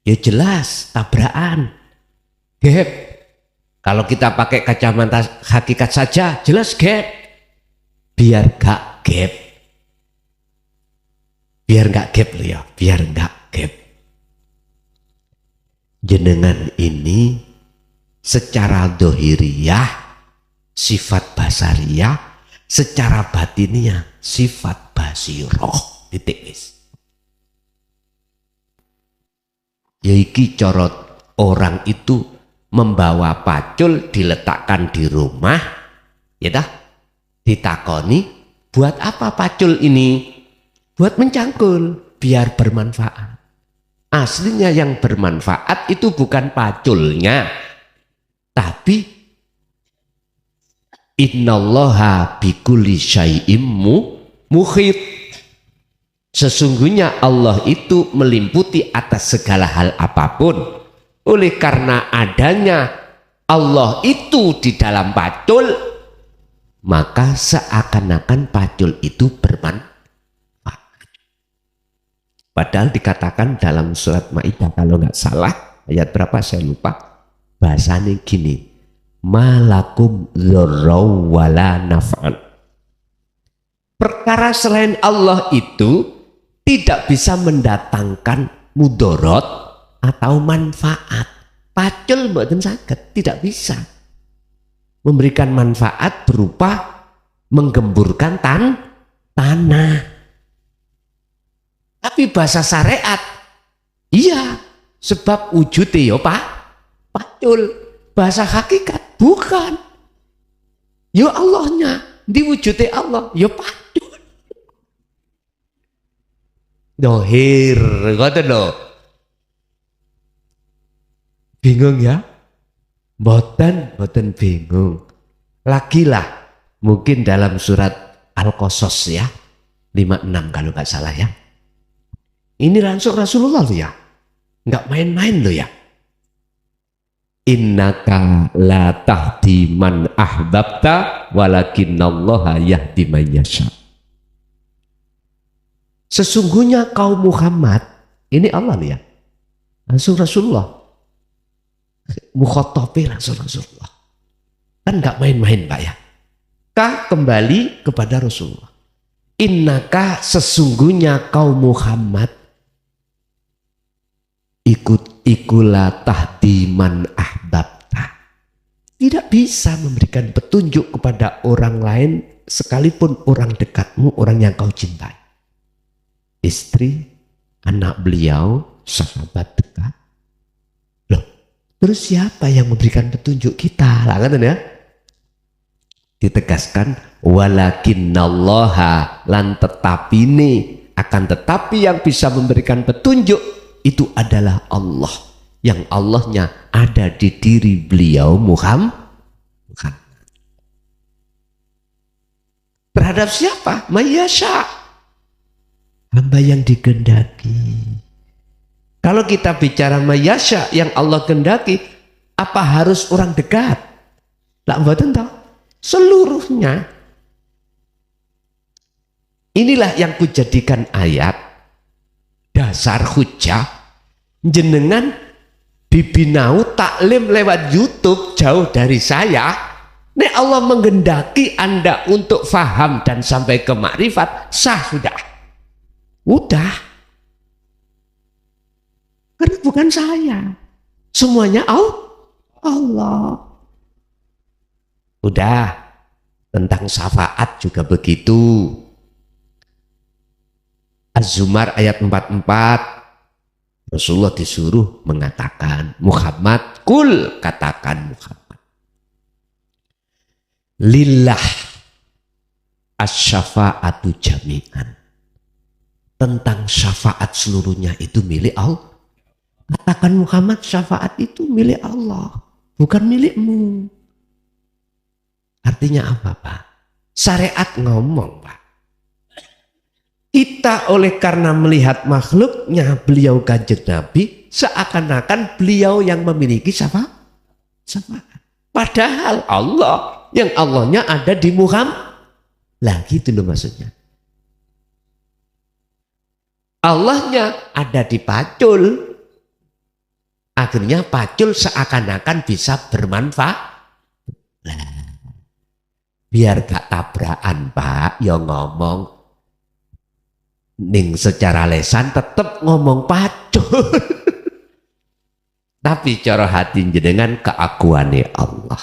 ya jelas tabrakan, gap. Kalau kita pakai kacamata hakikat saja, jelas gap. Biar gak gap, biar gak gap loh ya, biar gak gap. Jenengan ini secara dohiriyah sifat basariyah, secara batiniyah sifat basiroh. Titik wis. Yaiki corot orang itu membawa pacul diletakkan di rumah, ya dah, ditakoni buat apa pacul ini? Buat mencangkul, biar bermanfaat. Aslinya yang bermanfaat itu bukan paculnya, tapi innallaha bikulli syai'im muhit. Sesungguhnya Allah itu melimputi atas segala hal apapun. Oleh karena adanya Allah itu di dalam pacul, maka seakan-akan pacul itu bermanfaat. Padahal dikatakan dalam surat Maidah, kalau nggak salah ayat berapa saya lupa, bahasanya gini, malakum dzarrau wala naf'an. Perkara selain Allah itu tidak bisa mendatangkan mudorot atau manfaat. Pacul mboten saged, tidak bisa memberikan manfaat berupa menggemburkan tanah. Tapi bahasa syariat, iya, sebab wujudnya ya Pak, pacul. Bahasa hakikat, bukan. Ya Allahnya, diwujudnya Allah, ya pacul. Dohir, ngoten lho. Bingung ya? Mboten bingung. Lagilah, mungkin dalam surat Al-Qasas ya, 56 kalau nggak salah ya. Ini langsung Rasulullah loh ya, nggak main-main loh ya. Innaka la tahdi man ahbabta walakinallaha yahdi man yasha. Sesungguhnya kaum Muhammad, ini Allah nih ya, langsung Rasulullah, mukhotobe langsung Rasulullah, kan nggak main-main Pak ya. Kah kembali kepada Rasulullah. Innaka sesungguhnya kaum Muhammad ikulah tahdi man ahbabta. Tidak bisa memberikan petunjuk kepada orang lain sekalipun orang dekatmu, orang yang kau cintai. Istri, anak beliau, sahabat dekat. Loh, terus siapa yang memberikan petunjuk kita? Lah kan ya? Ditegaskan walakinnallaha, lan tetapi ini, akan tetapi yang bisa memberikan petunjuk itu adalah Allah, yang Allahnya ada di diri beliau Muhammad. Terhadap siapa? Mayyasha, hamba yang dikehendaki. Kalau kita bicara mayyasha yang Allah kehendaki, apa harus orang dekat? Lah mboten toh, seluruhnya. Inilah yang kujadikan ayat dasar hujah. Jenengan bibinau taklim lewat YouTube jauh dari saya. Nek Allah menghendaki Anda untuk faham dan sampai ke makrifat, sah sudah. Udah. Karena bukan saya. Semuanya Allah. Udah. Tentang syafaat juga begitu. Az-Zumar ayat 44, Rasulullah disuruh mengatakan, Muhammad, kul, katakan Muhammad, lillah asy-syafa'atu jami'an, tentang syafaat seluruhnya itu milik Allah. Katakan Muhammad, syafaat itu milik Allah, bukan milikmu. Artinya apa Pak? Syariat ngomong Pak, kita oleh karena melihat makhluknya beliau Kanjeng Nabi, seakan-akan beliau yang memiliki syafaat. Padahal Allah, yang Allahnya ada di Muhammad. Lah gitu loh maksudnya. Allahnya ada di Pacul. Akhirnya Pacul seakan-akan bisa bermanfaat. Lah, biar gak tabrakan Pak, ya ngomong ning secara lesan tetap ngomong Pacul. Tapi cara hati jenengan keakuane Allah.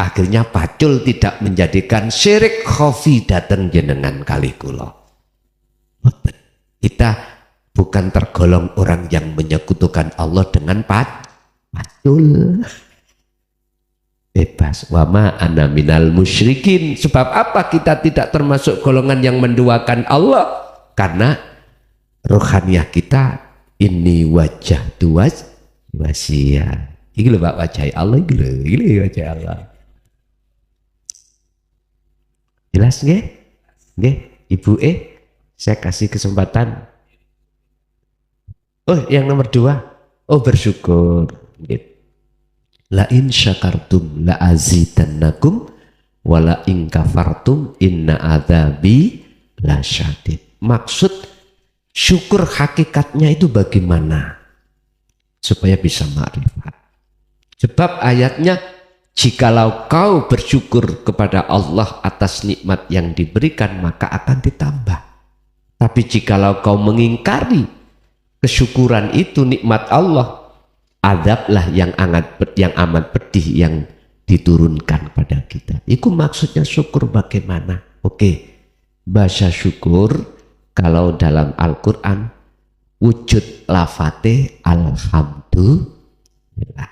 Akhirnya Pacul tidak menjadikan syirik khafi dateng jenengan kali kula. Kita bukan tergolong orang yang menyekutukan Allah dengan Pacul. Bebas, wama ana minal musyrikin. Sebab apa kita tidak termasuk golongan yang menduakan Allah? Karena rohaniah kita ini wajah tuas wasia. Iki lho Pak, wajah Allah iki lho, iki wajah Allah. Jelas nggih? Nggih, Ibu saya kasih kesempatan. Oh, yang nomor 2. Oh, bersyukur. Gitu. La in syakartum la azidannakum wa la in kafartum inna adzabi lasyadid. Maksud syukur hakikatnya itu bagaimana? Supaya bisa makrifat. Sebab ayatnya, jikalau kau bersyukur kepada Allah atas nikmat yang diberikan, maka akan ditambah. Tapi jikalau kau mengingkari kesyukuran itu, nikmat Allah, azablah yang amat pedih yang diturunkan pada kita. Itu maksudnya syukur bagaimana? Oke, bahasa syukur kalau dalam Al-Quran wujud lafate alhamdulillah.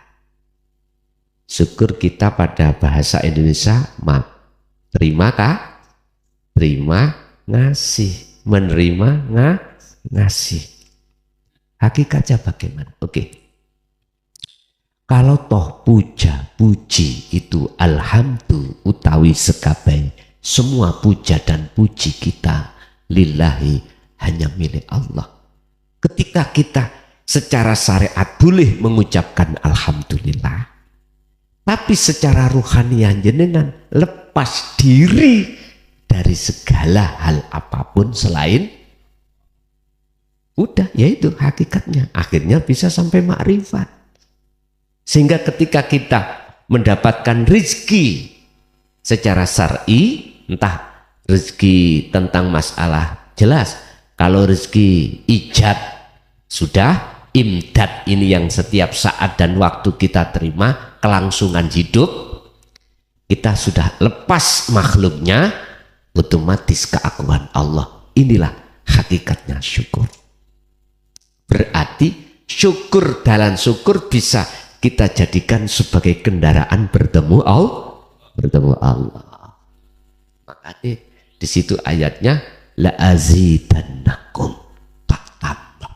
Syukur kita pada bahasa Indonesia terima kah? Terima, ngasih, menerima, ngasih. Hakikatnya bagaimana? Oke. Kalau toh puja, puji itu alhamdulillah utawi sekabai, semua puja dan puji kita lillahi, hanya milik Allah. Ketika kita secara syariat boleh mengucapkan alhamdulillah, tapi secara ruhaniah jenengan lepas diri dari segala hal apapun selain, udah, yaitu hakikatnya. Akhirnya bisa sampai makrifat. Sehingga ketika kita mendapatkan rizki secara syar'i, entah rezeki tentang masalah jelas, kalau rezeki ijad sudah, imdad ini yang setiap saat dan waktu kita terima, kelangsungan hidup, kita sudah lepas makhluknya, otomatis keagungan Allah. Inilah hakikatnya syukur. Berarti syukur, dalam syukur bisa kita jadikan sebagai kendaraan bertemu Allah. Makanya di situ ayatnya la azidannakum, tak tambah.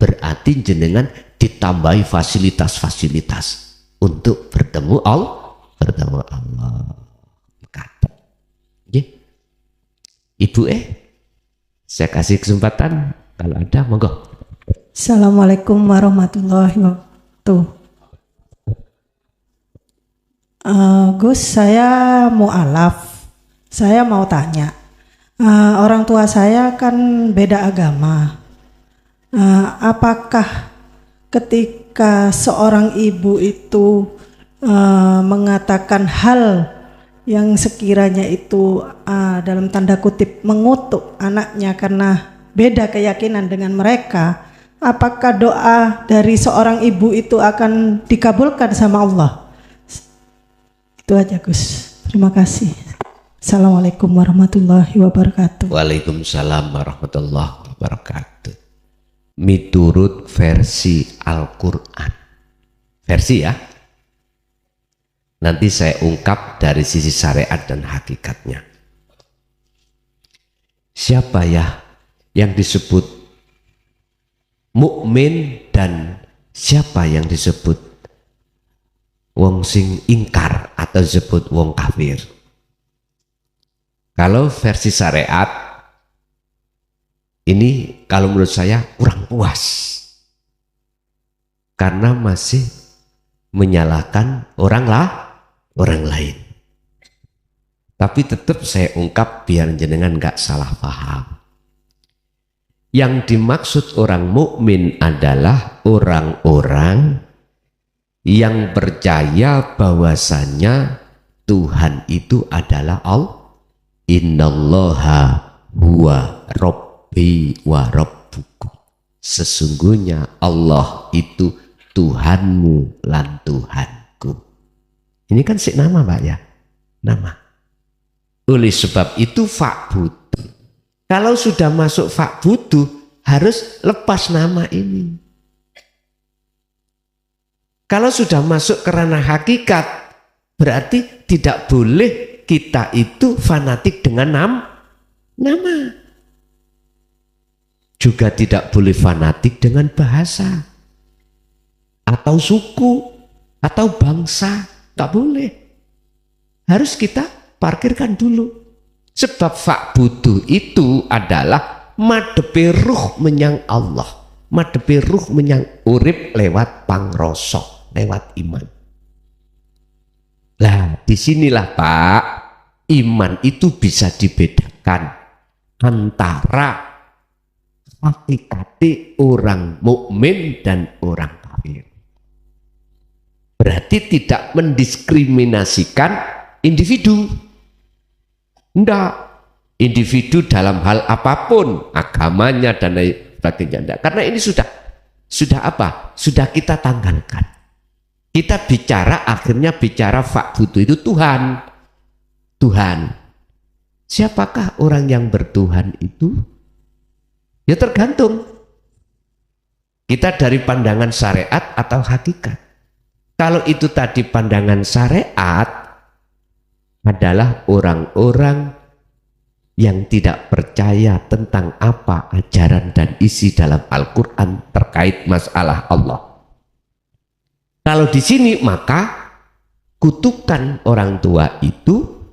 Berarti jenengan ditambahi fasilitas-fasilitas untuk bertemu Allah. Ibu saya kasih kesempatan kalau ada, monggo. Assalamualaikum warahmatullahi wabarakatuh. Gus, saya mu'alaf. Saya mau tanya, orang tua saya kan beda agama. Apakah ketika seorang ibu itu mengatakan hal yang sekiranya itu dalam tanda kutip mengutuk anaknya karena beda keyakinan dengan mereka, apakah doa dari seorang ibu itu akan dikabulkan sama Allah? Itu aja Gus, terima kasih. Assalamualaikum warahmatullahi wabarakatuh. Waalaikumsalam warahmatullahi wabarakatuh. Miturut versi Al-Quran, versi ya, nanti saya ungkap dari sisi syariat dan hakikatnya. Siapa ya yang disebut mukmin dan siapa yang disebut wong sing ingkar atau disebut wong kafir? Kalau versi syariat ini, kalau menurut saya kurang puas karena masih menyalahkan orang lain. Tapi tetap saya ungkap biar jenengan nggak salah paham. Yang dimaksud orang mukmin adalah orang-orang yang percaya bahwasanya Tuhan itu adalah Allah. Innallaha huwa rabbi wa rabbukum. Sesungguhnya Allah itu Tuhanmu lan Tuhanku. Ini kan sik nama Pak ya, nama. Oleh sebab itu fa'budu. Kalau sudah masuk fa'budu harus lepas nama ini. Kalau sudah masuk ke ranah hakikat berarti tidak boleh kita itu fanatik dengan nama. Juga tidak boleh fanatik dengan bahasa atau suku atau bangsa. Tak boleh. Harus kita parkirkan dulu. Sebab fa'budu itu adalah madepe ruh menyang Allah. Madepe ruh menyang urip lewat pangrosok, lewat iman. Nah, disinilah Pak, iman itu bisa dibedakan antara hakikati orang mukmin dan orang kafir. Berarti tidak mendiskriminasikan individu. Enggak. Individu dalam hal apapun, agamanya dan lain sebagainya. Enggak. Karena ini sudah apa? Sudah kita tanggalkan. Kita bicara, akhirnya bicara fa'budu itu Tuhan. Tuhan. Siapakah orang yang bertuhan itu? Ya tergantung. Kita dari pandangan syariat atau hakikat. Kalau itu tadi pandangan syariat adalah orang-orang yang tidak percaya tentang apa ajaran dan isi dalam Al-Quran terkait masalah Allah. Kalau di sini maka kutukan orang tua itu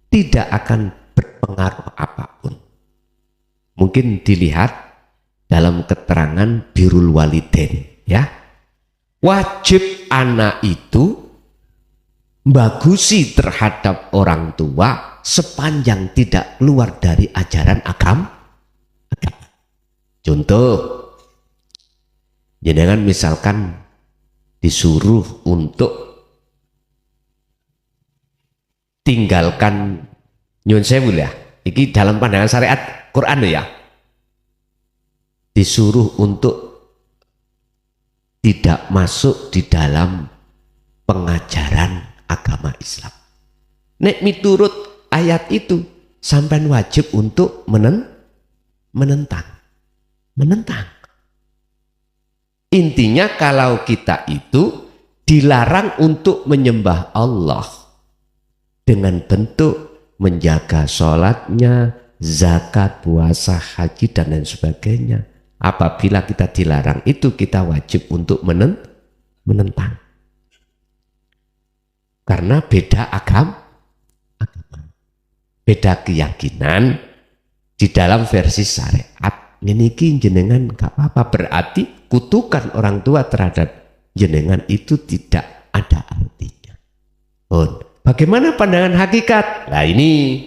tidak akan berpengaruh apapun. Mungkin dilihat dalam keterangan birrul walidain ya. Wajib anak itu bagusi terhadap orang tua sepanjang tidak keluar dari ajaran agama. Contoh, jenengan misalkan disuruh untuk tinggalkan nyun sewu ya, iki dalam pandangan syariat Quran ya, disuruh untuk tidak masuk di dalam pengajaran agama Islam. Nek miturut ayat itu sampean wajib untuk menentang. Intinya kalau kita itu dilarang untuk menyembah Allah dengan bentuk menjaga sholatnya, zakat, puasa, haji dan lain sebagainya. Apabila kita dilarang itu, kita wajib untuk menentang. Karena beda agama, beda keyakinan di dalam versi syariat. Ini jenengan gak apa-apa, berarti kutukan orang tua terhadap jenengan itu tidak ada artinya. Bagaimana pandangan hakikat? Nah ini,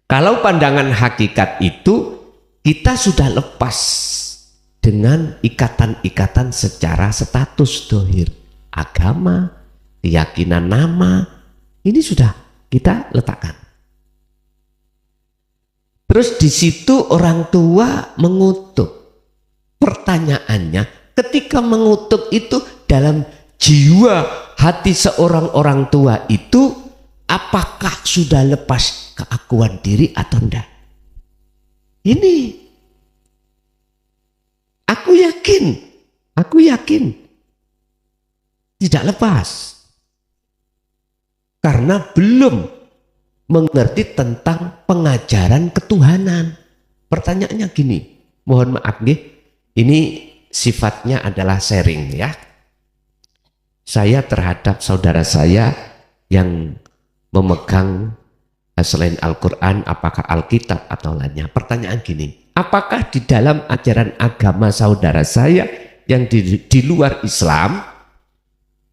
kalau pandangan hakikat itu kita sudah lepas dengan ikatan-ikatan secara status dohir, agama, keyakinan, nama, ini sudah kita letakkan. Terus di situ orang tua mengutuk. Pertanyaannya, ketika mengutuk itu dalam jiwa hati seorang orang tua itu, apakah sudah lepas keakuan diri atau enggak? Ini aku yakin tidak lepas. Karena belum mengerti tentang pengajaran ketuhanan. Pertanyaannya gini, mohon maaf nih, ini sifatnya adalah sharing ya. Saya terhadap saudara saya yang memegang selain Al-Quran, apakah Alkitab atau lainnya. Pertanyaan gini, apakah di dalam ajaran agama saudara saya yang di luar Islam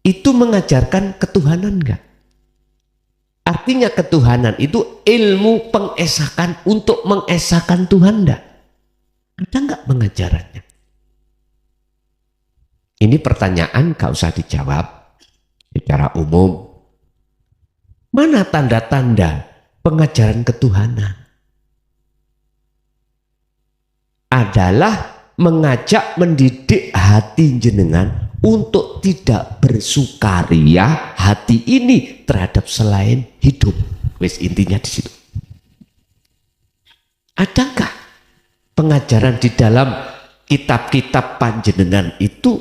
itu mengajarkan ketuhanan enggak? Artinya ketuhanan itu ilmu pengesakan untuk mengesahkan Tuhan enggak? Ada enggak pengajarannya? Ini pertanyaan gak usah dijawab secara umum. Mana tanda-tanda pengajaran ketuhanan? Adalah mengajak mendidik hati jenengan untuk tidak bersukaria hati ini terhadap selain hidup. Wes intinya di situ. Adakah pengajaran di dalam kitab-kitab panjenengan itu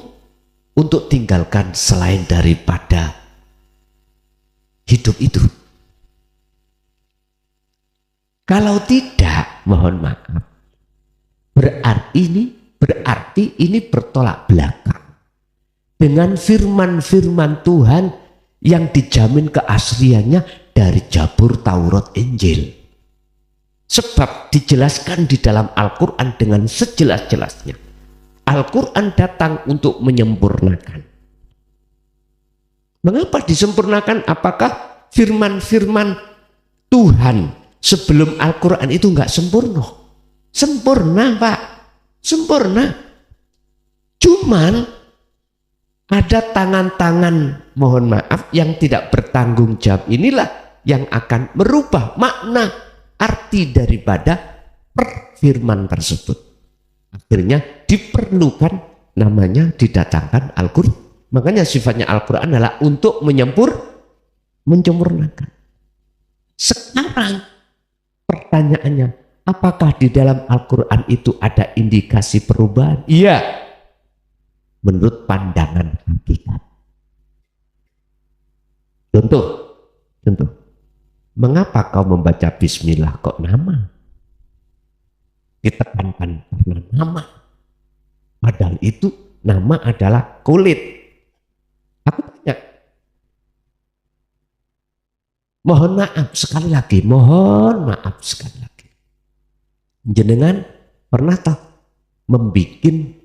untuk tinggalkan selain daripada hidup itu? Kalau tidak, mohon maaf, berarti ini bertolak belakang dengan firman-firman Tuhan yang dijamin keasliannya dari Zabur, Taurat, Injil. Sebab dijelaskan di dalam Al-Quran dengan sejelas-jelasnya. Al-Quran datang untuk menyempurnakan. Mengapa disempurnakan? Apakah firman-firman Tuhan sebelum Al-Quran itu enggak sempurna? Sempurna, Pak. Sempurna. Cuman ada tangan-tangan, mohon maaf, yang tidak bertanggung jawab inilah yang akan merubah makna arti daripada firman tersebut. Akhirnya diperlukan namanya didatangkan Al-Quran. Makanya sifatnya Al-Quran adalah untuk menyempurnakan. Sekarang pertanyaannya, apakah di dalam Al-Quran itu ada indikasi perubahan? Iya, menurut pandangan hakikat. Contoh, mengapa kau membaca Bismillah kok nama? Ditekankan karena nama. Padahal itu nama adalah kulit. Aku tanya, mohon maaf sekali lagi, jenengan pernah tak membikin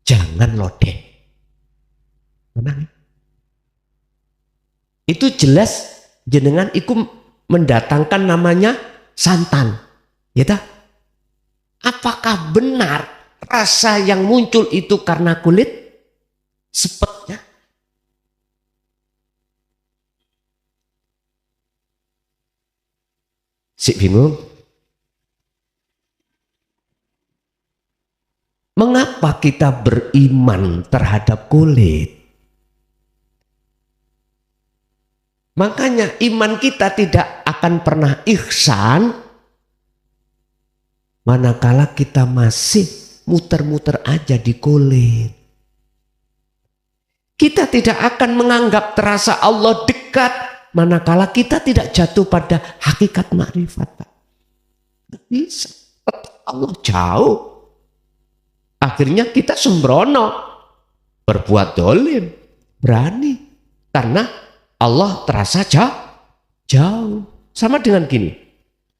jangan lodeh? Pernah ya? itu jelas jenengan iku mendatangkan namanya santan. Ya tak? Apakah benar rasa yang muncul itu karena kulit sepetnya? Si bingung. Mengapa kita beriman terhadap kulit? Makanya iman kita tidak akan pernah ihsan manakala kita masih muter-muter aja di kulit. Kita tidak akan menganggap terasa Allah dekat manakala kita tidak jatuh pada hakikat makrifat. Tidak bisa. Allah jauh. Akhirnya kita sembrono, berbuat dolim, berani. Karena Allah terasa jauh. Sama dengan gini,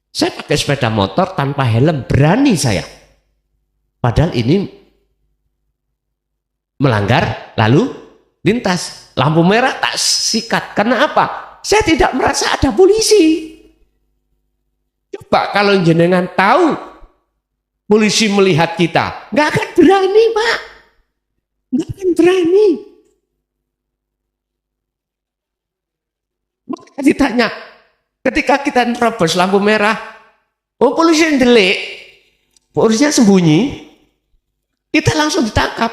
saya pakai sepeda motor tanpa helm, berani saya. Padahal ini melanggar lalu lintas. Lampu merah tak sikat. Karena apa? Saya tidak merasa ada polisi. Coba kalau jenengan tahu polisi melihat kita, nggak akan berani, Pak. Nggak akan berani. Maka ditanya, ketika kita nerobos lampu merah, oh polisi yang delik, polisinya sembunyi, kita langsung ditangkap.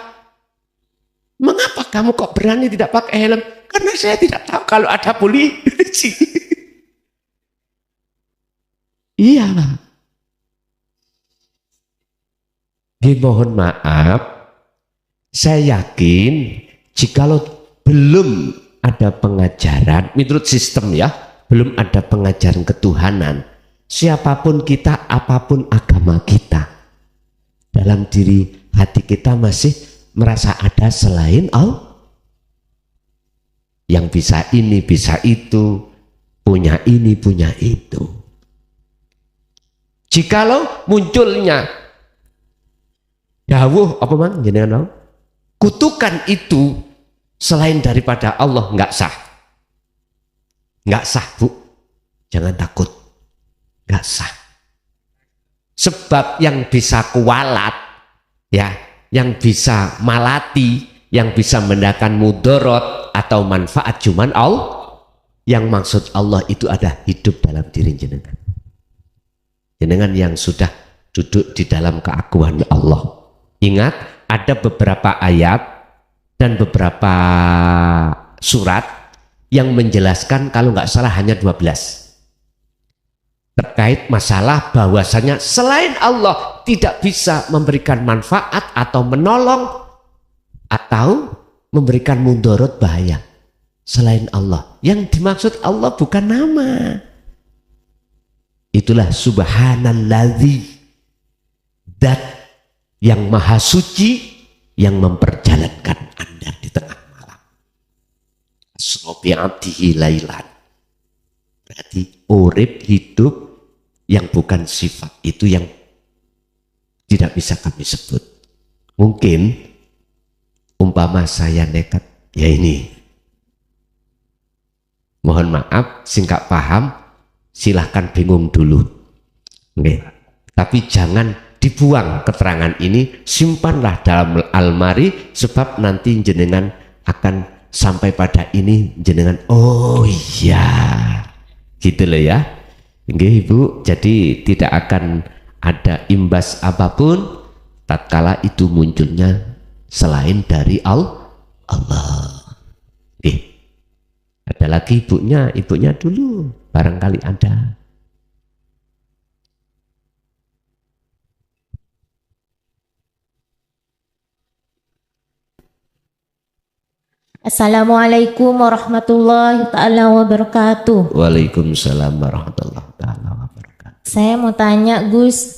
Mengapa kamu kok berani tidak pakai helm? Karena saya tidak tahu kalau ada polisi. Iya, Pak. Mohon maaf, saya yakin jikalau belum ada pengajaran, menurut sistem ya, belum ada pengajaran ketuhanan, siapapun kita, apapun agama kita, dalam diri hati kita masih merasa ada selain Allah. Yang bisa ini, bisa itu, punya ini, punya itu. Jikalau munculnya dawuh apa mang jenengan kutukan itu selain daripada Allah, nggak sah. Nggak sah, Bu. Jangan takut. Nggak sah. Sebab yang bisa kualat, ya, yang bisa malati, yang bisa mendatangkan mudorot atau manfaat cuman Allah. Yang maksud Allah itu ada hidup dalam diri jenengan. Jenengan yang sudah duduk di dalam keagungan Allah. Ingat, ada beberapa ayat dan beberapa surat yang menjelaskan, kalau nggak salah hanya 12, terkait masalah bahwasanya selain Allah tidak bisa memberikan manfaat atau menolong atau memberikan mudorot bahaya selain Allah. Yang dimaksud Allah bukan nama. Itulah subhanalladzi, dat yang maha suci yang memperjalankan Anda di tengah malam. Asrobi'atihi lailan. Berarti urip hidup yang bukan sifat itu yang tidak bisa kami sebut. Mungkin umpama saya nekat, ya ini. Mohon maaf, singkat paham, silahkan bingung dulu. Oke. Tapi jangan dibuang keterangan ini, simpanlah dalam almari, sebab nanti jenengan akan sampai pada ini jenengan, oh iya, gitu loh ya. Nggih, Ibu, jadi tidak akan ada imbas apapun tatkala itu munculnya selain dari Allah. Oke. Ada lagi ibunya dulu, barangkali ada. Assalamualaikum warahmatullahi ta'ala wabarakatuh. Waalaikumsalam warahmatullahi ta'ala wabarakatuh. Saya mau tanya Gus,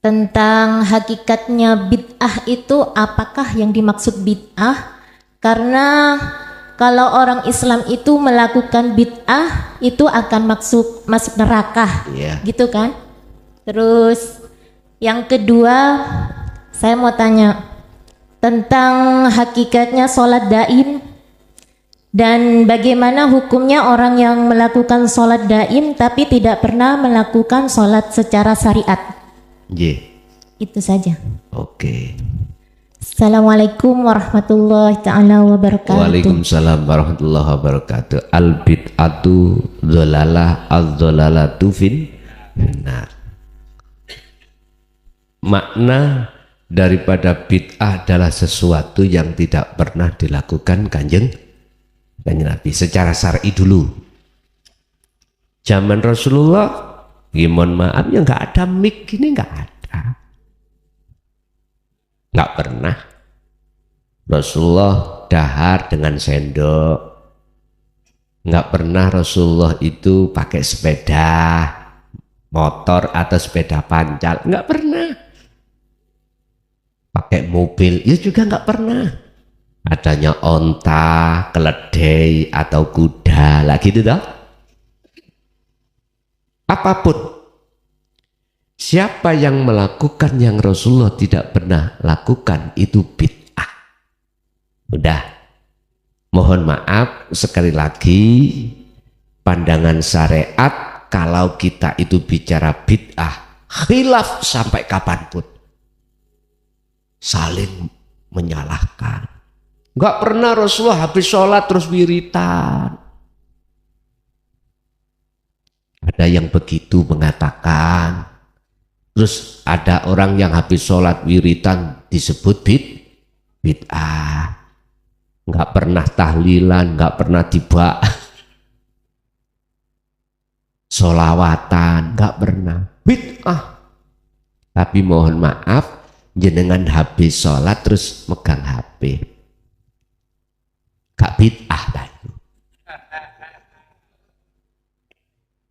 tentang hakikatnya bid'ah itu apakah yang dimaksud bid'ah? Karena kalau orang Islam itu melakukan bid'ah itu akan masuk neraka, gitu kan? Terus yang kedua, saya mau tanya tentang hakikatnya sholat daim. Dan bagaimana hukumnya orang yang melakukan sholat daim tapi tidak pernah melakukan sholat secara syariat? Nggih. Itu saja. Oke. Assalamualaikum warahmatullahi ta'ala wabarakatuh. Waalaikumsalam warahmatullahi wabarakatuh. Al bid'atu dhalalah adz-dhalalatu finnar. Makna daripada bid'ah adalah sesuatu yang tidak pernah dilakukan kanjeng Nabi secara syar'i dulu. Zaman Rasulullah, mohon maaf ya nggak ada mic ini, nggak ada, nggak pernah. Rasulullah dahar dengan sendok, nggak pernah Rasulullah itu pakai sepeda motor atau sepeda pancal, nggak pernah. Pakai mobil itu juga nggak pernah. Adanya onta, keledai atau kuda lah gitu toh. Apapun, siapa yang melakukan yang Rasulullah tidak pernah lakukan itu bid'ah. Udah, mohon maaf sekali lagi, pandangan syariat kalau kita itu bicara bid'ah khilaf sampai kapanpun, saling menyalahkan. Enggak pernah Rasulullah habis sholat terus wiritan. Ada yang begitu mengatakan. Terus ada orang yang habis sholat wiritan disebut bid'ah. Enggak pernah tahlilan, enggak pernah tiba sholawatan, enggak pernah bid'ah. Tapi mohon maaf, jenengan habis sholat terus megang HP. Gak bid'ah tadi.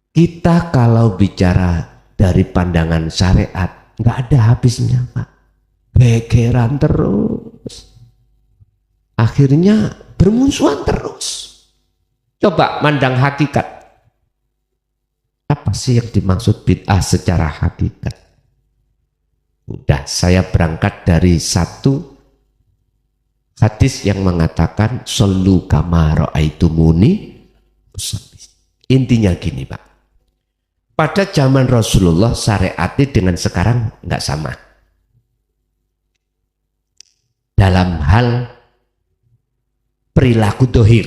Kita kalau bicara dari pandangan syariat nggak ada habisnya Pak. Gegeran terus. Akhirnya bermusuhan terus. Coba mandang hakikat. Apa sih yang dimaksud bid'ah secara hakikat? Udah, saya berangkat dari satu hadis yang mengatakan shollu kama ra'aitumuni usolli. Intinya gini Pak, pada zaman Rasulullah syariatnya dengan sekarang nggak sama. Dalam hal perilaku dohir,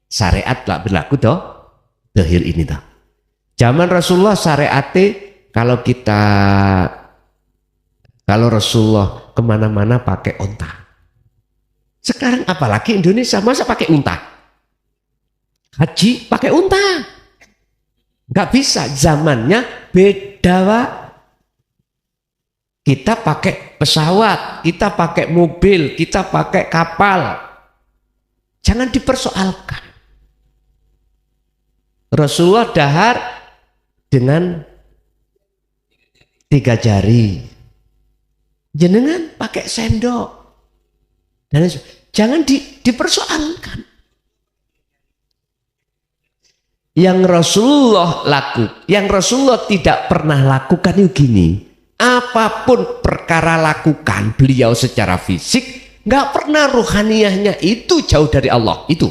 syariat lah perilaku dohir ini toh. Zaman Rasulullah syariatnya kalau Rasulullah kemana-mana pakai onta. Sekarang apalagi Indonesia masa pakai unta? Haji pakai unta. Nggak bisa, zamannya beda Pak. Kita pakai pesawat, kita pakai mobil, kita pakai kapal. Jangan dipersoalkan. Rasulullah dahar dengan 3 jari. Jenengan pakai sendok. Dan jangan dipersoalkan. Yang Rasulullah tidak pernah lakukan itu gini. Apapun perkara lakukan beliau secara fisik, nggak pernah ruhaniyahnya itu jauh dari Allah itu.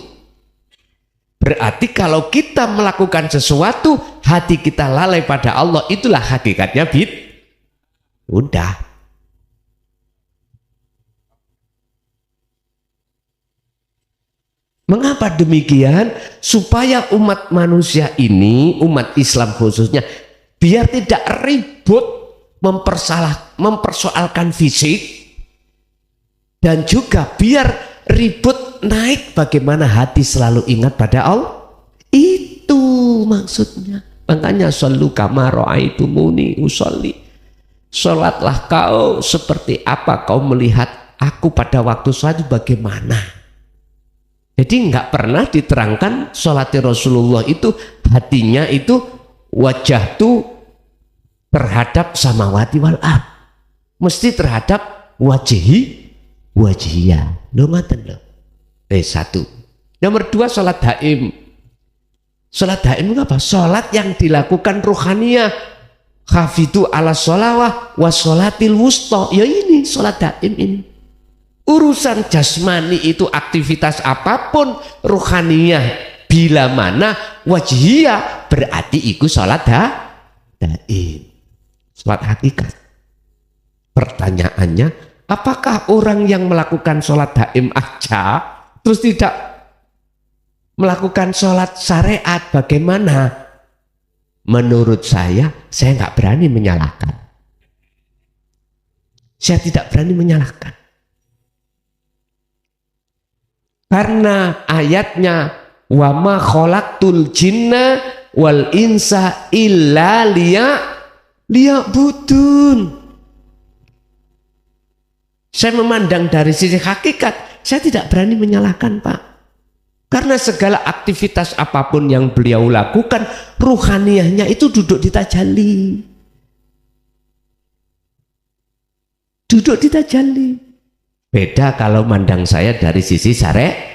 Berarti kalau kita melakukan sesuatu, hati kita lalai pada Allah, itulah hakikatnya udah. Mengapa demikian? Supaya umat manusia ini, umat Islam khususnya, biar tidak ribut mempersoalkan fisik, dan juga biar ribut naik bagaimana hati selalu ingat pada Allah. Itu maksudnya. Makanya shollu kama ra'aitumuni usolli. Sholatlah kau seperti apa kau melihat aku pada waktu sholat bagaimana. Jadi nggak pernah diterangkan sholatnya Rasulullah itu hatinya itu wajah tuh terhadap samawati wal ard, mesti terhadap wajihiyah. Lo ngaten lo. Satu. Nomor 2 sholat daim. Sholat daim itu apa? Sholat yang dilakukan ruhaniyah. Hafidu ala sholawah wa sholatil wusta. Ya ini sholat daim ini. Urusan jasmani itu aktivitas apapun, ruhaniyah bila mana wajhiyah berarti iku salat daim, salat hakikat. Pertanyaannya, apakah orang yang melakukan salat daim aja terus tidak melakukan salat syariat bagaimana? Menurut saya nggak berani menyalahkan. Saya tidak berani menyalahkan. Karena ayatnya wa ma khalaqtul jinna wal insa illa liya'budun. Saya memandang dari sisi hakikat, saya tidak berani menyalahkan, Pak. Karena segala aktivitas apapun yang beliau lakukan, ruhaniyahnya itu duduk di tajalli. Duduk di tajalli. Beda kalau mandang saya dari sisi syariat.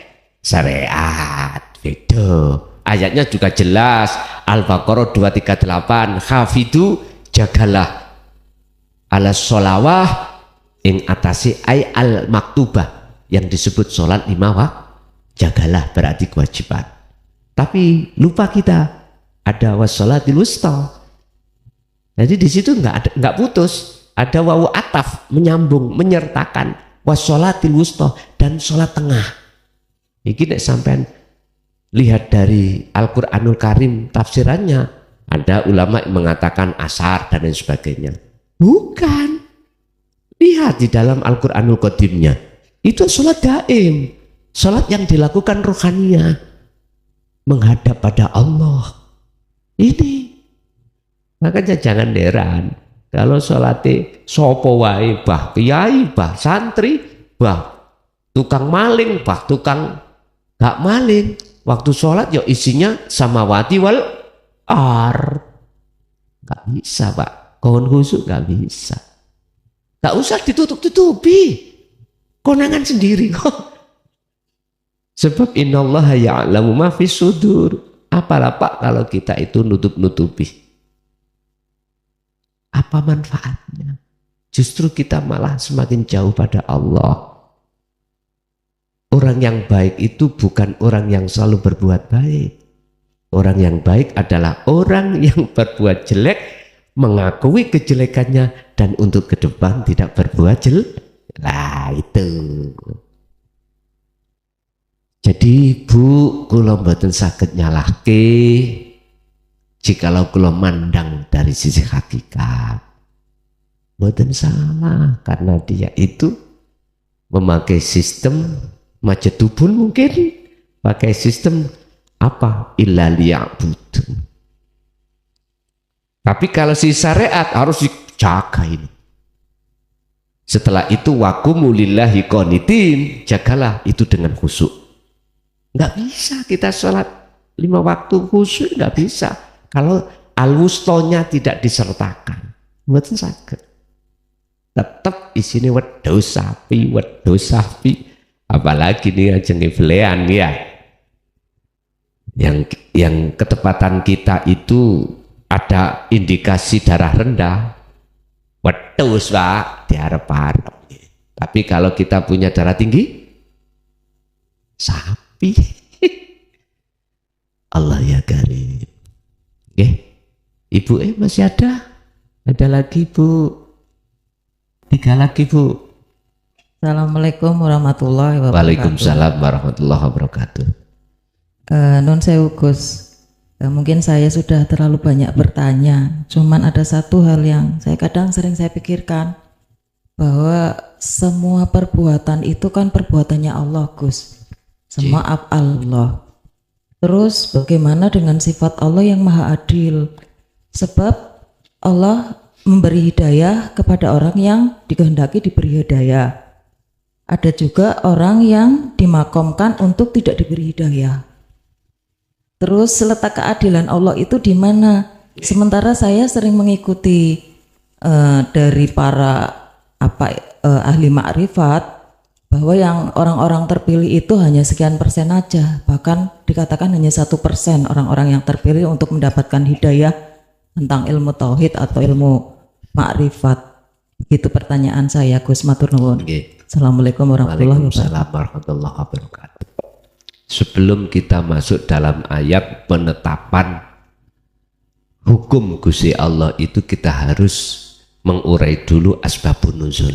Beda. Ayatnya juga jelas. Al-Baqarah 238. Hafidu jagalah ala sholawah ing atasi ay al maktubah, yang disebut sholat 5 waktu. Jagalah berarti kewajiban. Tapi lupa kita ada wassolatil wusta. Jadi di situ nggak putus. Ada wawu ataf menyambung, menyertakan wassolatil wusta dan sholat tengah. Ini nek sampean lihat dari Al-Qur'anul Karim tafsirannya, ada ulama yang mengatakan asar dan lain sebagainya. Bukan. Lihat di dalam Al-Qur'anul Qadimnya. Itu sholat daim. Sholat yang dilakukan ruhaniyah, menghadap pada Allah. Ini makanya jangan heran kalau sholatnya sopo wae, bah kiai, bah santri, bah tukang maling, bah tukang gak maling, waktu sholat ya isinya samawati wal ar. Gak bisa, Pak. Kawan khusyuk gak bisa. Gak usah ditutup-tutupi, konangan sendiri kok. Sebab innallaha ya'lamu ma fis sudur. Apalah Pak kalau kita itu nutup-nutupi? Apa manfaatnya? Justru kita malah semakin jauh pada Allah. Orang yang baik itu bukan orang yang selalu berbuat baik. Orang yang baik adalah orang yang berbuat jelek, mengakui kejelekannya, dan untuk ke depan tidak berbuat jelek. Nah itu. Jadi Bu, kula mboten saged nyalahke jikalau kula mandang dari sisi hakikat. Mboten salah, karena dia itu memakai sistem majetubun, mungkin pakai sistem apa? Illa liya'budun. Tapi kalau si syariat harus dijaga ini. Setelah itu waqumu lillahi qanitin, jagalah itu dengan khusyuk. Nggak bisa kita sholat 5 waktu khusyuk, nggak bisa kalau al-wustonya tidak disertakan. Mboten saged. Tetap isine wedhus sapi, apalagi nih ajeng belean ya. Yang ketepatan kita itu ada indikasi darah rendah, wedhus Pak, diarep-arep. Tapi kalau kita punya darah tinggi, sapi. Allah ya karim. Oke, Ibu masih ada? Ada lagi Bu? 3 lagi Bu. Assalamualaikum warahmatullahi wabarakatuh. Waalaikumsalam warahmatullahi wabarakatuh. Nun sewu Gus, mungkin saya sudah terlalu banyak bertanya. Cuman ada satu hal yang sering saya pikirkan, bahwa semua perbuatan itu kan perbuatannya Allah Gus. Semua Allah. Terus bagaimana dengan sifat Allah yang maha adil? Sebab Allah memberi hidayah kepada orang yang dikehendaki diberi hidayah. Ada juga orang yang dimakomkan untuk tidak diberi hidayah. Terus letak keadilan Allah itu di mana? Sementara saya sering mengikuti dari para ahli ma'rifat, bahwa yang orang-orang terpilih itu hanya sekian persen aja, bahkan dikatakan hanya 1% orang-orang yang terpilih untuk mendapatkan hidayah tentang ilmu tauhid atau ilmu ma'rifat. Itu pertanyaan saya Gus, matur nuwun. Assalamualaikum warahmatullahi wabarakatuh. Waalaikumsalam warahmatullahi wabarakatuh. Sebelum kita masuk dalam ayat penetapan hukum Gusti Allah itu, kita harus mengurai dulu asbabun nuzul.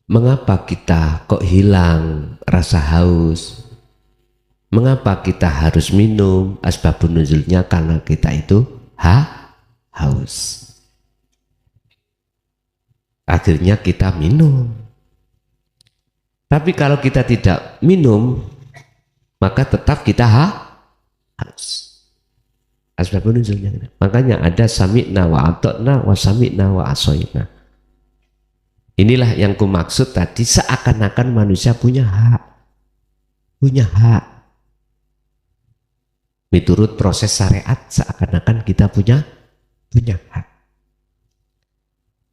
Mengapa kita kok hilang rasa haus? Mengapa kita harus minum? Asbabun nuzulnya karena kita itu haus. Akhirnya kita minum. Tapi kalau kita tidak minum, maka tetap kita haus. Asbabun nuzulnya. Makanya ada sami'na wa ata'na wa sami'na wa asoyna. Inilah yang ku maksud tadi, seakan-akan manusia punya hak. Punya hak. Menurut proses syariat, seakan-akan kita punya hak.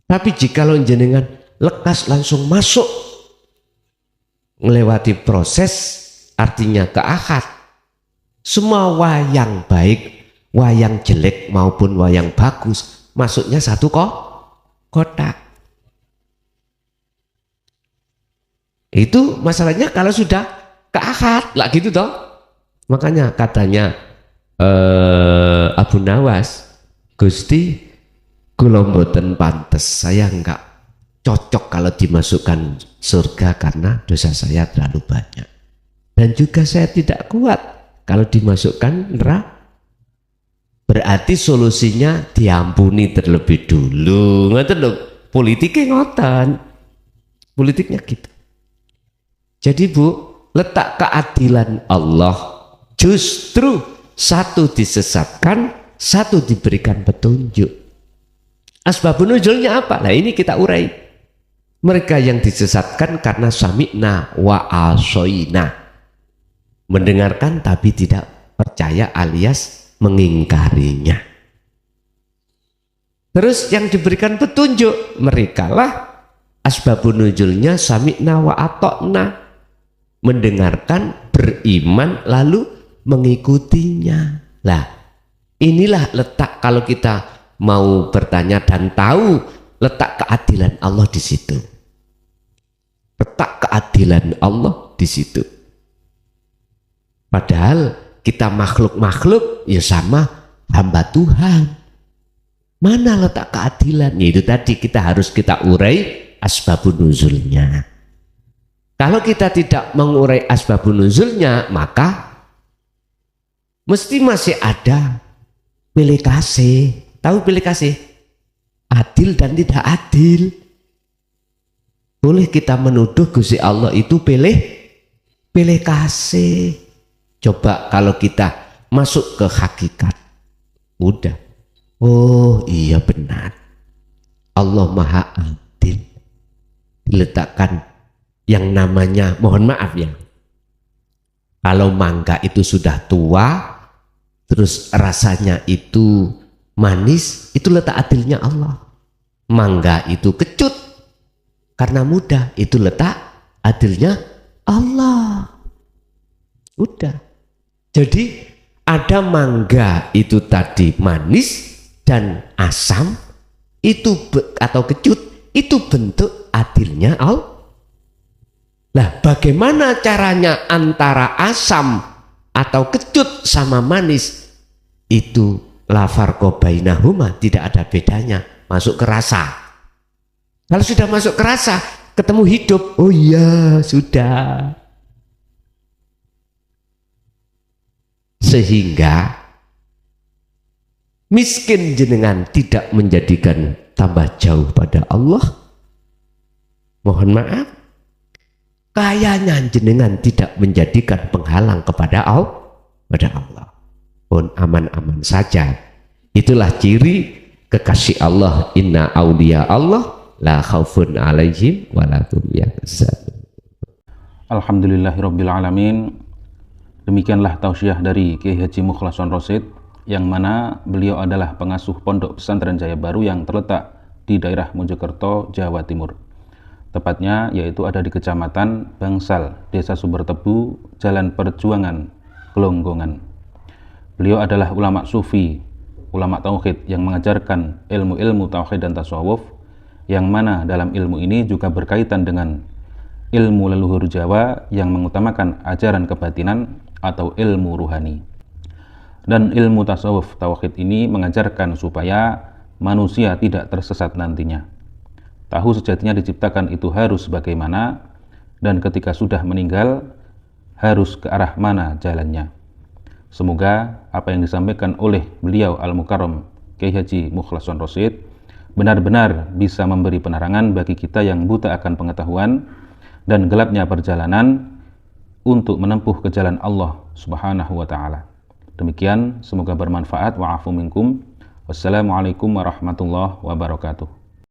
Tapi jikalau jenengan lekas langsung masuk melewati proses, artinya ke akad, semua wayang baik, wayang jelek maupun wayang bagus masuknya satu kotak. Itu masalahnya kalau sudah ke akad lah gitu toh. Makanya katanya Abu Nawas, Gusti kula mboten pantes, saya enggak cocok kalau dimasukkan surga karena dosa saya terlalu banyak, dan juga saya tidak kuat kalau dimasukkan neraka. Berarti solusinya diampuni terlebih dulu. Ngoten lho, politiknya ngoten. Politiknya gitu. Jadi Bu, letak keadilan Allah justru satu disesatkan, satu diberikan petunjuk. Asbabun nuzulnya apa? Nah ini kita urai. Mereka yang disesatkan karena sami'na wa asoyna, mendengarkan tapi tidak percaya alias mengingkarinya. Terus yang diberikan petunjuk, merekalah asbabun nuzulnya sami'na wa ata'na, mendengarkan, beriman, lalu mengikutinya. Lah inilah letak, kalau kita mau bertanya dan tahu letak keadilan Allah di situ. Letak keadilan Allah di situ. Padahal kita makhluk-makhluk ya sama hamba Tuhan. Mana letak keadilan? Ya itu tadi kita urai asbabun nuzulnya. Kalau kita tidak mengurai asbabun nuzulnya, maka mesti masih ada pilih kasih. Tahu pilih kasih? Adil dan tidak adil. Boleh kita menuduh Gusti Allah itu pilih kasih. Coba kalau kita masuk ke hakikat, udah, oh iya benar, Allah Maha Adil. Diletakkan yang namanya, mohon maaf ya, kalau mangga itu sudah tua, terus rasanya itu manis, itu letak adilnya Allah. Mangga itu kecut karena mudah, itu letak adilnya Allah. Udah. Jadi ada mangga itu tadi manis dan asam, itu atau kecut, itu bentuk adilnya Allah. Lah bagaimana caranya antara asam atau kecut sama manis? Itu la farqa bainahuma, tidak ada bedanya, masuk ke rasa. Kalau sudah masuk ke rasa, ketemu hidup, oh iya sudah. Sehingga miskin jenengan tidak menjadikan tambah jauh pada Allah. Mohon maaf, kayanya jenengan tidak menjadikan penghalang kepada Allah. Pun aman-aman saja. Itulah ciri kekasih Allah. Inna auliya Allah la khaufun alaihim wa la hum yahzanun. Alhamdulillahirabbil alamin. Demikianlah tausiah dari Kiai Haji Mukhlason Rosid, yang mana beliau adalah pengasuh Pondok Pesantren Jaya Baru yang terletak di daerah Mojokerto, Jawa Timur. Tepatnya yaitu ada di Kecamatan Bangsal, Desa Sumbertebu, Jalan Perjuangan, Gelonggongan. Beliau adalah ulama sufi, ulama tauhid yang mengajarkan ilmu-ilmu tauhid dan tasawuf yang mana dalam ilmu ini juga berkaitan dengan ilmu leluhur Jawa yang mengutamakan ajaran kebatinan atau ilmu ruhani. Dan ilmu tasawuf tauhid ini mengajarkan supaya manusia tidak tersesat nantinya. Tahu sejatinya diciptakan itu harus bagaimana, dan ketika sudah meninggal harus ke arah mana jalannya. Semoga apa yang disampaikan oleh beliau Al-Mukarram Kiai Haji Mukhlason Rosyid benar-benar bisa memberi penerangan bagi kita yang buta akan pengetahuan dan gelapnya perjalanan untuk menempuh ke jalan Allah Subhanahu wa taala. Demikian, semoga bermanfaat. Wa'afu minkum. Wassalamualaikum warahmatullahi wabarakatuh.